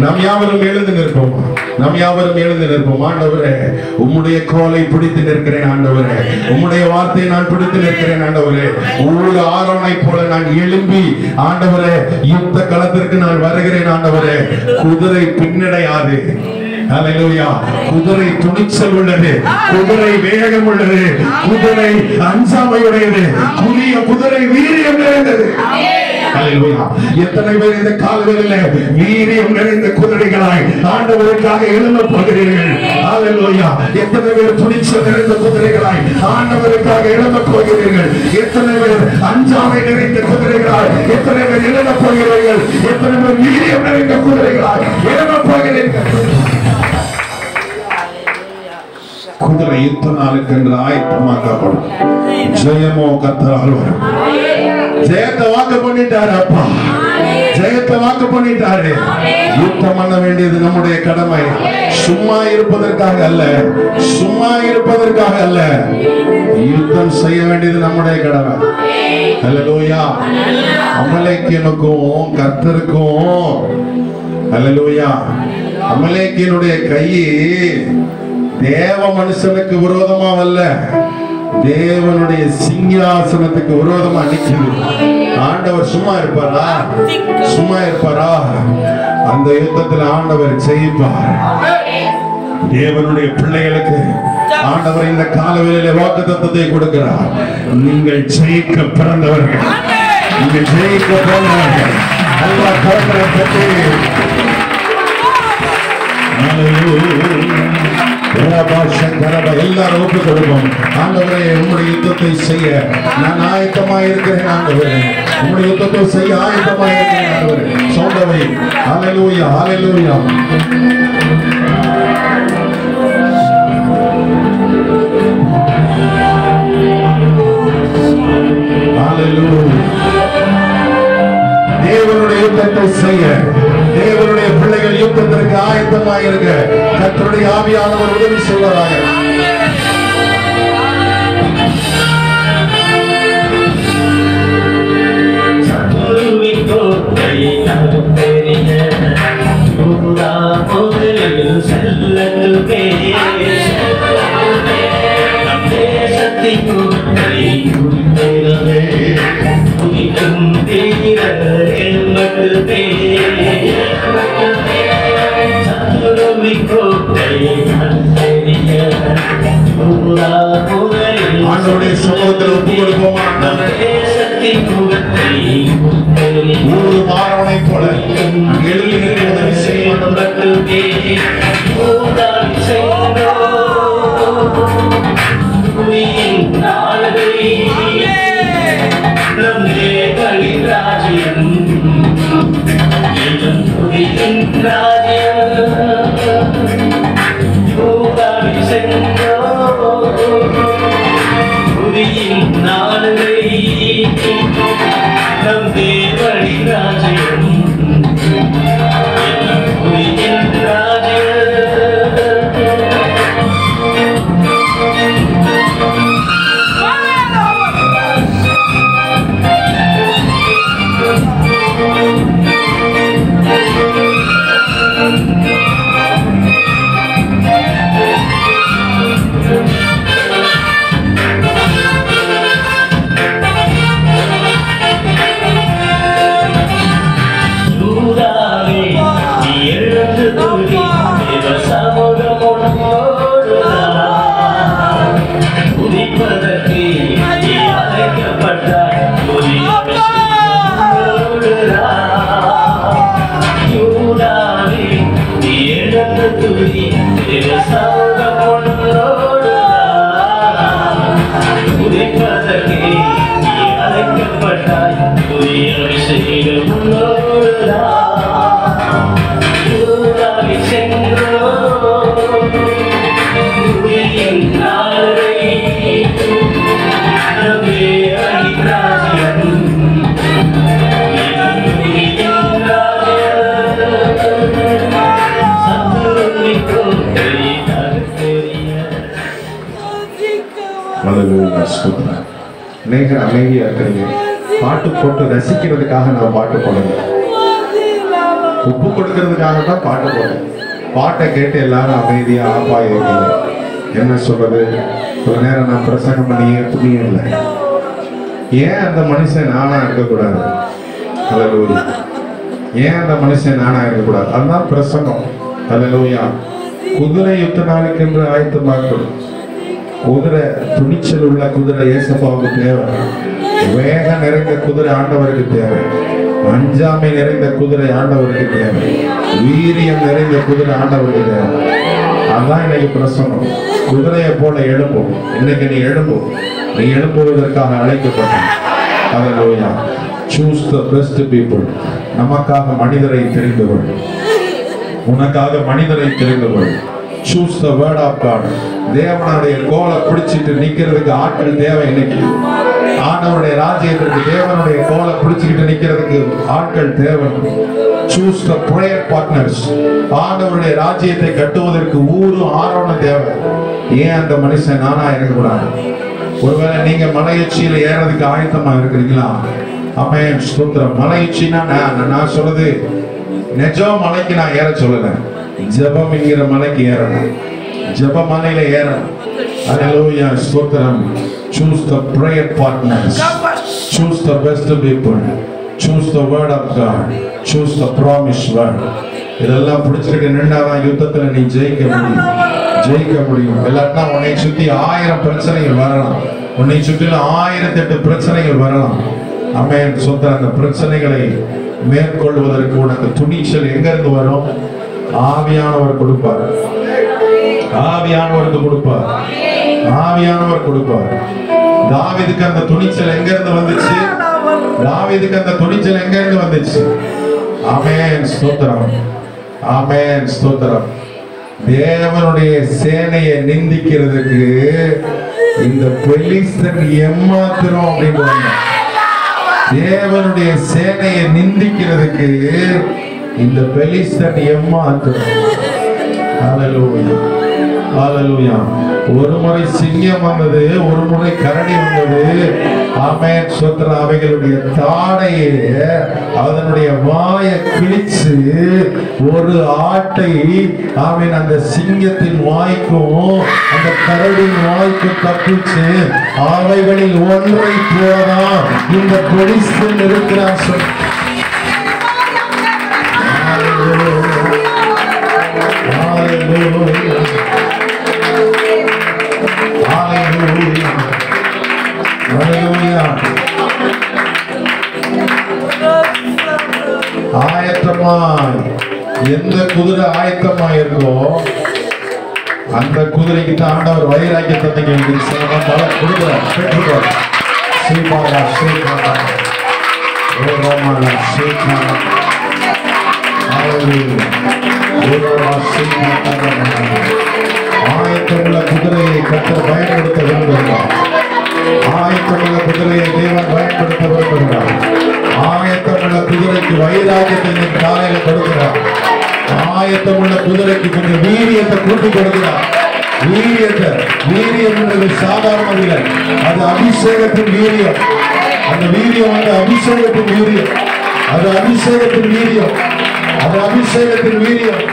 நாம் யாவரும் எழுந்து நிற்போம். நாம் யாவரும் எழுந்து நிற்போம். ஆண்டவரே, உம்முடைய கோலை பிடித்து நிற்கிறேன் ஆண்டவரே. உம்முடைய வார்த்தையை நான் பிடித்து நிற்கிறேன் ஆண்டவரே. ஒவ்வொரு ஆரோனை போல நான் எழும்பி ஆண்டவரே யுத்த களத்திற்கு நான் வருகிறேன் ஆண்டவரே. குதிரை பின்னடையாது. ஹல்லேலூயா. குதிரை துணிச்சல் உள்ளது, குதிரை வேகம் உள்ளது, குதிரை அஞ்சாமையுடையது, குதிரை வீரியம் நிறைந்தது. ஹல்லேலூயா. எத்தனை பேர் இந்த கால்களிலே வீரியம் நிறைந்த குதிரைகளாய் ஆண்டவருக்காக எழும்பப் போகிறீர்கள்? ஹல்லேலூயா. எத்தனை பேர் துணிச்சல் நிறைந்த குதிரைகளாய் ஆண்டவருக்காக எழும்பப் போகிறீர்கள்? எத்தனை பேர் அஞ்சாமை நிறைந்த குதிரைகளாய் எத்தனை பேர் எழும்பப் போகிறீர்கள்? எத்தனை பேர் வீரியம் நிறைந்த குதிரைகளாய் எழும்பப் போகிறீர்கள்? குதிரை யுத்த நாளுக்கு என்று ஆயத்தமாக்கப்படும். ஜெயமோ கர்த்தரால் வரும். ஜெயத்தை வாக்கு பண்ணிட்டாரு அப்பா. ஜெயத்தை வாக்கு பண்ணிட்டாரு. யுத்தம் பண்ண வேண்டியது நம்முடைய கடமை. சும்மா இருப்பதற்காக அல்ல, சும்மா இருப்பதற்காக அல்ல, யுத்தம் செய்ய வேண்டியது நம்முடைய கடமை. ஹல்லேலூயா. அமலேக்கியனுக்கும் கர்த்தருக்கும் ஹல்லேலூயா. அமலேக்கியனுடைய கை தேவ மனுஷனுக்கு விரோதமா அல்ல, தேவனுடைய சிங்காசனத்துக்கு விரோதமா நிக்குது. ஆண்டவர் சும்மா இருப்பாரா? சும்மா இருப்பாரா? அந்த யுத்தத்தில் ஆண்டவர் ஜெயிப்பார். தேவனுடைய பிள்ளைகளுக்கு ஆண்டவர் இந்த காலவேளையிலே வாக்குத்தத்தத்தை கொடுக்கிறார். நீங்கள் ஜெயிக்க பிறந்தவர்கள், நீங்கள் ஜெயிக்க போனவர்கள். அல்லாஹ் கரங்களை எல்லாரும் ஒப்பு கொடுப்போம். ஆண்டவரே, உங்களுடைய யுத்தத்தை செய்ய நான் ஆயத்தமாக இருக்கிறேன். ஆண்டவரே, உங்களுடைய யுத்தத்தை செய்ய ஆயத்தமாக இருக்கிறேன். ஆண்டவரே, சௌந்தவை ஹல்லேலூயா ஹல்லேலூயா. தேவனுடைய யுத்தத்தை செய்ய தேவனுடைய பிள்ளைகள் யுத்தத்திற்கு ஆயத்தமாக இருக்க கர்த்தருடைய ஆவியானவர் உதவி செய்வாராக. ஆண்டவருடைய சமூகத்தில் ஒப்பு கொடுப்போமா? ஒரு மாறவனை போல எழுதி நிற்க உதவி செய்யும். நீங்க அமைதியா இருக்கிறீங்க. பாட்டு போட்டு ரசிக்கிறதுக்காக நான் பாட்டு போடல, உப்பு கொடுக்கறதுக்காக தான் பாட்டு போடுறேன். பாட்டை கேட்டு எல்லாரும் அமைதியா ஆப்பா இருக்கீங்க. என்ன சொல்றது, ஒரு நேரம் நான் பிரசங்கம் பண்ணியே புண்ணியம் இல்லை. ஏன் அந்த மனுஷன் நானா இருக்கக்கூடாது? அல்லேலூயா. ஏன் அந்த மனுஷன் நானா இருக்கக்கூடாது? அதுதான் பிரசங்கம். அல்லேலூயா. குதிரை யுத்த நாளுக்கு என்று ஆயத்தமாக்கணும். குதிரை, துணிச்சல் உள்ள குதிரை ஏசப்பாவுக்கு தேவை. வேகம் நிறைந்த குதிரை ஆண்டவருக்கு தேவை. அஞ்சாமை நிறைந்த குதிரை ஆண்டவருக்கு தேவை. வீரியம் நிறைந்த குதிரை ஆண்டவருக்கு தேவை. அதான் இன்னைக்கு பிரசங்கம். குதிரையை போல எழும்பும். இன்னைக்கு நீ எழும்பும். நீ எழும்புவதற்காக அழைக்கப்பட்ட. அல்லேலூயா. Choose the best people. நமக்காக மனிதரை தெரிந்து கொள். உனக்காக மனிதரை தெரிந்து கொள். Choose the word of God. தேவனுடைய கோலை பிடிச்சிட்டு நிக்கிறதுக்கு ஆட்கள் தேவை. இன்னைக்கு ஆண்டவருடைய ராஜ்யத்திற்கு தேவனுடைய கோலை பிடிச்சிட்டு நிக்கிறதுக்கு ஆட்கள் தேவை. Choose the prayer partners. ஆண்டவருடைய ராஜ்யத்தை கட்டுவதற்கு ஊரும் ஆரோனும் தேவை. ஏன் அந்த மனுஷன் நானா இருக்கக்கூடாது? ஒருவேளை நீங்க மலையுச்சியில ஏறதுக்கு ஆயத்தமா இருக்கிறீங்களா? ஆமென், ஸ்தோத்திரம். மலையுச்சின்னா நான் சொல்றது நிஜம் மலைக்கு நான் ஏற சொல்லல, ஜெபம் என்கிற மலைக்கு ஏறணும். ஜெப மலையில ஏறணும். அல்லேலூயா, ஸ்தோத்திரம். Choose the prayer partners. Choose the best people. Choose the word of God. Choose the promised word. இதெல்லாம் பிடிச்சிருக்கு நின்றாதான் யுத்தத்துல நீ ஜெயிக்க முடியும். ஜெயிக்க முடியும். இல்லாட்டா உன்னை சுத்தி 1000 பிரச்சனைகள் வரலாம். உன்னை சுற்றிலும் 1008 பிரச்சனைகள் வரலாம். ஆமென், ஸ்தோத்திரம். அந்த பிரச்சனைகளை மேற்கொள்வதற்கு உனக்கு துணிச்சல் எங்க இருந்து வரும்? ஆவியானவர் கொடுப்பார். ஆவியானவருக்கு கொடுப்பார். ஆவியானவர் கொடுப்பார். தாவீதுக்கு அந்த துணிச்சல் எங்க இருந்து வந்துச்சு? தாவீதுக்கு அந்த துணிச்சல் எங்க இருந்து வந்துச்சு? ஆமென், ஸ்தோத்திரம். ஆமென், ஸ்தோத்திரம். தேவனுடைய சேனையை நிந்திக்கிறதுக்கு இந்த பெலிஸ்தன் ஏமாத்திரம் அப்படின்னு வந்தான். தேவனுடைய சேனையை நிந்திக்கிறதுக்கு இந்த பெலிஸ்தன் ஏமாத்திரம். ஹல்லேலூயா, ஹல்லேலூயா. ஒரு முறை சிங்கம் வந்தது, ஒரு முறை கரடி வந்தது. ஆமென், ஸ்தோத்திரம். அவைகளுடைய தாடையை, அதனுடைய வாயை கிழிச்சு ஒரு ஆட்டை, ஆமென், அந்த சிங்கத்தின் வாய்க்கும் அந்த கரடியின் வாய்க்கும் தப்பிச்சு அவைகளில் ஒன்றை போதான் இந்த பெலிஸ்தன் இருக்கிறான். ஆயத்தமாய், எந்த குதிரை ஆயத்தமாய் இருக்கோ அந்த குதிரைக்கு தான் ஆண்டவர் வைராக்கியத்தை கொடுக்கிறார். பெற்றுக்கிறார். ஸ்ரீபாலா ஸ்ரீபாலா ஓரோமாலா ஸ்ரீபாலா ஆயத்தமுள்ள குதிரையை கர்த்தர் பயன்படுத்த விரும்புகிறார். ஆயத்தமுள்ள குதிரையை தேவன் பயன்படுத்த விரும்புகிறார். ஆயத்தமுள்ள குதிரைக்கு வைராக்கியத்தை இன்னைக்கு காலையில கொடுக்கிறார். ஆயத்தமுள்ள குதிரைக்கு கொஞ்சம் வீரியத்தை கூட்டி கொடுக்கிறார். வீரியத்தை, வீரியம் என்பது சாதாரண இல்லை, அது அபிஷேகத்தின் வீரியம். அந்த வீரியம் வந்து அபிஷேகத்தின் வீரியம். அது அபிஷேகத்தின் வீரியம். அது அபிஷேகத்தின் வீரியம்.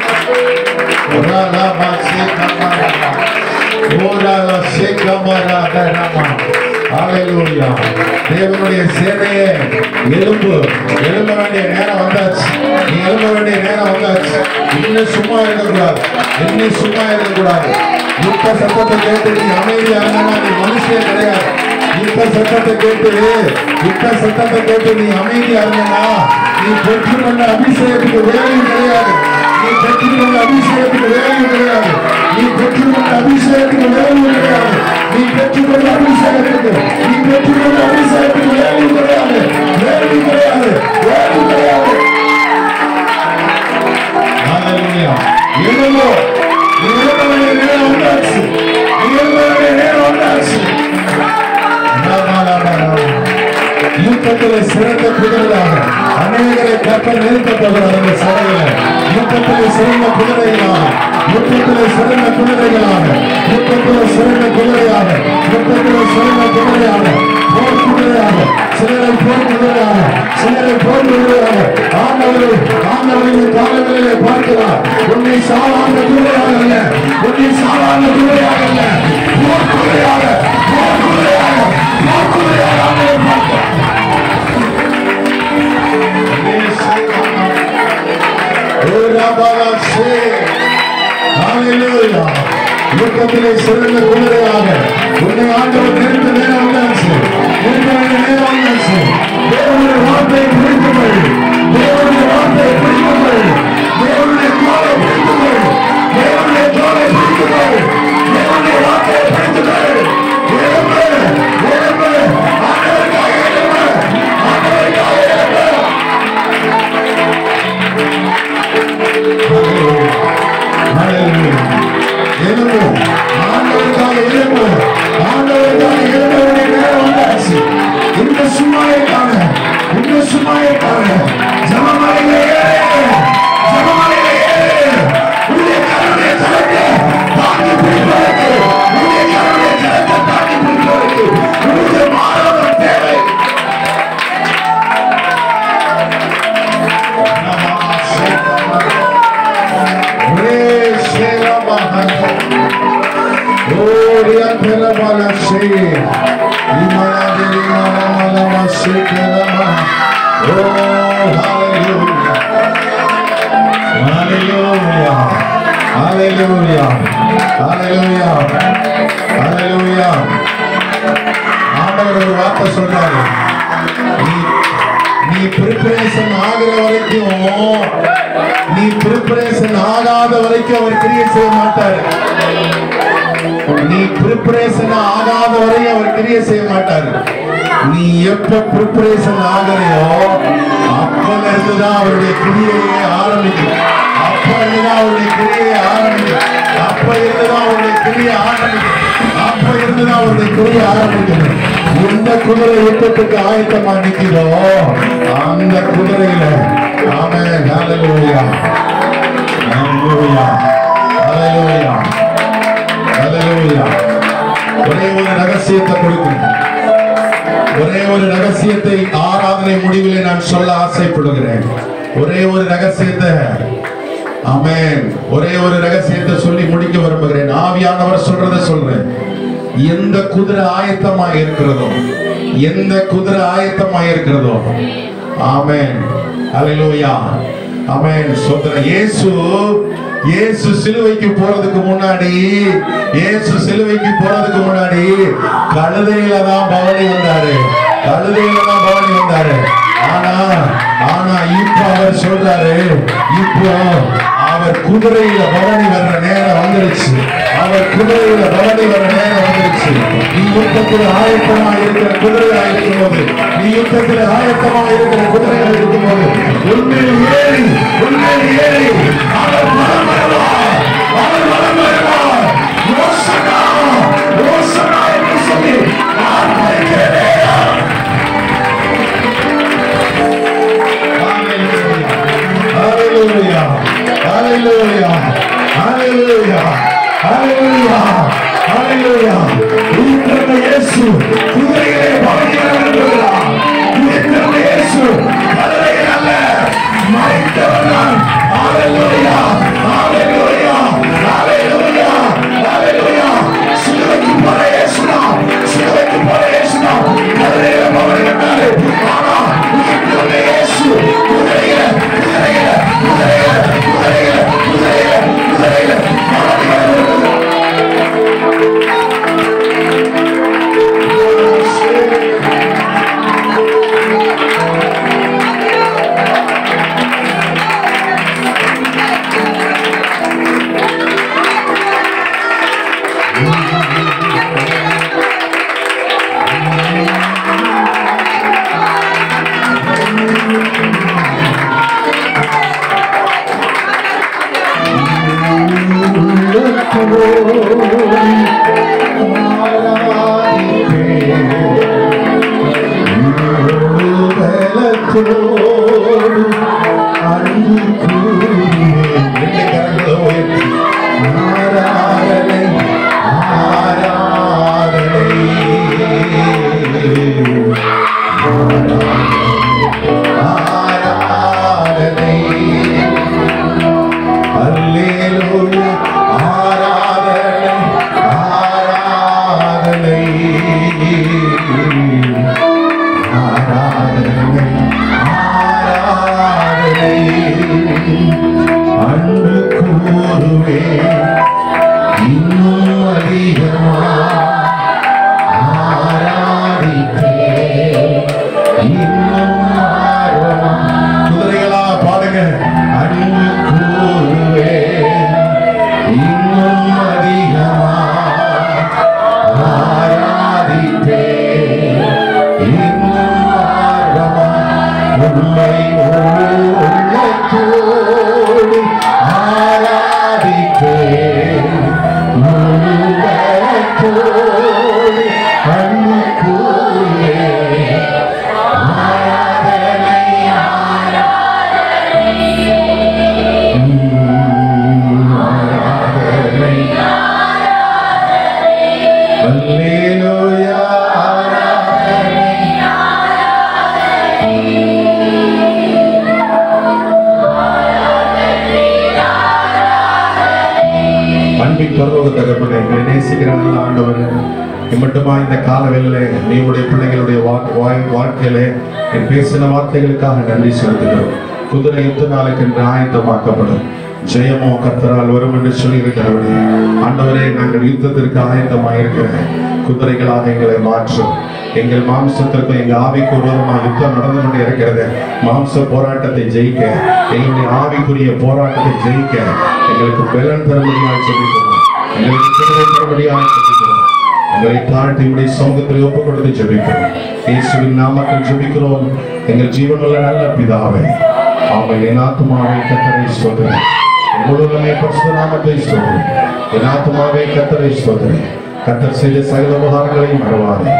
தேவனுடைய சேனையே எழும்ப வேண்டிய நேரம் வந்தாச்சு. நீ எழும்ப வேண்டிய நேரம் வந்தாச்சு. இன்னும் சும்மா இருக்கக்கூடாது. இன்னும் சும்மா இருக்கக்கூடாது. யுத்த சத்தத்தை கேட்டு நீ அமைதியா இருந்தா நீ மனுஷன் கிடையாது. யுத்த சத்தத்தை கேட்டு நீ அமைதியா இருந்தா நீ பெற்றுக்கொண்ட அபிஷேகத்துக்கு வேலையும் கிடையாது. நீ பெற்றுக்கொண்ட அபிஷேகத்துக்கு வேலையும் கிடையாது. நீ பெற்றுக்கொண்ட அபிஷேகத்துக்கு வேலையும் கிடையாது. நீ பெற்றுக்கொண்ட அபிஷேகத்துக்கு வேலையும் கிடையாது. வேலையும் கிடையாது. வேலையும் கிடையாது. ஹல்லேலூயா. எழும்போ. நீ எழும்ப வேண்டிய நேரம் வந்தாச்சு. நீ எழும்ப வேண்டிய நேரம் வந்தாச்சு. யுத்தத்திலே சிறந்த குதிரையாக அநேகரை கர்த்தர் நிறுத்தப்படுகிறார். அந்த சபையில யுத்தத்திலே சிறந்த குதிரைகளாக, யுத்தத்திலே சிறந்த குதிரைகளாக, யுத்தத்திலே சிறந்த குதிரையாக, யுத்தத்திலே சிறந்த குதிரையாக, போர் குதிரையாக சிலரை போர் சிலரை போட்டு ஆண்டவரின் காலங்களிலே பார்க்கிறார். உன்னை சாதாரண தூரையாக அல்ல, உன்னை சாதாரண தூரையாக அல்ல, போர் தூரையாக ஆண்டவர் பார்க்கிறார். யுத்தத்திலே சிறந்த குதிரையாக உன்னை ஆண்டவர் நிறுத்த நேரம் வந்தாச்சு. தேவனுடைய வார்த்தையை பிடித்துங்கள், தேவனுடைய வார்த்தையை பிடித்துங்கள், தேவனுடைய தோலை பிடித்துங்கள், தேவனுடைய தோலை பிடித்துங்கள், தேவனுடைய வார்த்தையை பிடித்துங்கள். ஆண்டவர் ஒரு வார்த்தை சொல்றாரு, நீ பிரிப்பரேஷன் ஆகிற வரைக்கும், நீ பிரிப்பரேஷன் ஆகாத வரைக்கும் அவர் கிரியை செய்ய மாட்டாரு. நீ பிரிப்பரேஷன் ஆகாத வரையும் அவர் கிரியை செய்ய மாட்டாரு. நீ எப்ப பிரிப்பரேஷன் ஆகலையோ அப்பல இருந்துதான் அவருடைய கிரியையே ஆரம்பிக்கும். அப்ப இருந்துதான் அவருடைய கிரியை ஆரம்பிக்கும். அப்ப இருந்துதான் அவருடைய கிரியை ஆரம்பிக்கும். அப்ப இருந்துதான் அவருடைய கிரியை ஆரம்பிக்கும். எந்த குதிரை யுத்தத்துக்கு ஆயத்தமா நிற்கிறோ அந்த குதிரையில ஆமென், ஹல்லேலூயா, ஹல்லேலூயா, ஹல்லேலூயா, ஹல்லேலூயா. ஒரே ஒரு ரகசியத்தை கொடுக்கும், ஒரே ஒரு ரகசியத்தை ஆராதனை முடிவிலே நான் சொல்ல ஆசைப்படுகிறேன். ஒரே ஒரு ரகசியத்தை, ஆமென், ஒரே ஒரு ரகசியத்தை சொல்லி முடிக்க விரும்புகிறேன். ஆவியானவர் சொல்றதை சொல்றேன். எந்த குதிரை ஆயத்தமா இருக்கிறதோ, எந்த குதிரை ஆயத்தமா இருக்கிறதோ, ஆமென், ஹல்லேலூயா, ஆமென். ஸ்தோத்திரம். இயேசு சிலுவைக்கு போறதுக்கு முன்னாடி, இயேசு சிலுவைக்கு போறதுக்கு முன்னாடி கழுதையில தான் பவனி வந்தாரு, கழுதையில தான் பவனி வந்தாரு. ஆனா இப்ப அவர் சொல்றாரு, இப்போ அவர் குதிரையில பவனி வர்ற நேரம் வந்துருச்சு. அவர் குதிரையில பவனி வர்ற நேரம் வந்துருச்சு. நீ யுத்தத்தில் ஆயத்தமா இருக்கிற குதிரையா இருக்கும்போது, நீ யுத்தத்தில் ஆயத்தமா இருக்கிற குதிரையா இருக்கும்போது உண்மையில் ஏறி அவர் மனம் வருவார், அவர் மனம் வருவார். யோசனா யோசனா என்று சொல்லி நான் படிக்கிறேன். Hallelujah, hallelujah, hallelujah, hallelujah, hallelujah. உயிர்த்தெழுந்த இயேசு குதிரையிலே பவனியாக இருக்கிறார். உயிர்த்தெழுந்த இயேசு கழுதையில் அல்ல, மரித்தவர் தான். Hallelujah, hallelujah, hallelujah, hallelujah. சிலுவைக்கு போற மட்டுமா இந்த காலவேளையிலே நீங்களுடைய பிள்ளைகளுடைய வாழ்க்கையிலே பேசின வார்த்தைகளுக்காக நன்றி செலுத்துகிறோம். குதிரை யுத்த நாளுக்கு என்று ஆயத்தமாக்கப்படும், ஜெயமோ கர்த்தரால் வரும் என்று சொல்லி இருக்கிறவர்களே, ஆண்டவரே நாங்கள் யுத்தத்திற்கு ஆயத்தமாக இருக்கிற குதிரைகளாக எங்களை மாற்றும். எங்கள் மாம்சத்திற்கும் எங்கள் ஆவிக்கு விரோதமாக யுத்தம் நடந்து கொண்டே இருக்கிறது. மாம்ச போராட்டத்தை ஜெயிக்க, எங்களுடைய ஆவிக்குரிய போராட்டத்தை ஜெயிக்க எங்களுக்கு பலன் தரும்படியாக சொல்லிக்கிறோம். எங்களுக்கு கிருபை தரும்படியாக சொல்லிக்கிறோம். எங்களை தாழ்த்தி உடைய சமூகத்தில் ஒப்புக் கொடுத்து ஜெபிக்கிறோம். இயேசுவின் நாமத்தில் ஜெபிக்கிறோம் எங்கள் ஜீவனுள்ள நல்ல பிதாவே. ஆமென். என் ஆத்துமாவே கர்த்தரை ஸ்தோத்திரி, முழுவதுமே பரிசுத்த நாமத்தை ஸ்தோத்திரி. என் ஆத்துமாவே கர்த்தரை ஸ்தோத்திரி. கர்த்தர் செய்த சகல உபகாரங்களையும் மறவாதே.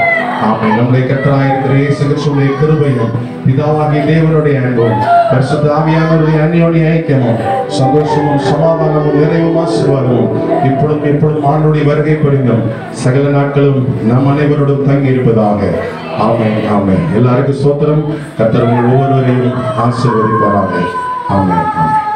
ஆமென். நம்முடைய கர்த்தராகிய இயேசு கிறிஸ்துவின் கிருபையும் பிதாவாகிய தேவனுடைய அன்பும் பரிசுத்த ஆவியானவருடைய அந்யோன்ய ஐக்கியமும் சந்தோஷமும் சமாதானமும் நிறைவும் ஆசீர்வாதமும் இப்பொழுதும் எப்பொழுதும் ஆண்டவருடைய வருகை பரிந்தும் சகல நாட்களும் நம் அனைவரோடும் தங்கி இருப்பதாக. ஆமென். ஆமென். எல்லாருக்கும் ஸ்தோத்திரம். கர்த்தர் உங்கள் ஒவ்வொருவரையும் ஆசீர்வதிப்பாராக. ஆமென். ஆமென்.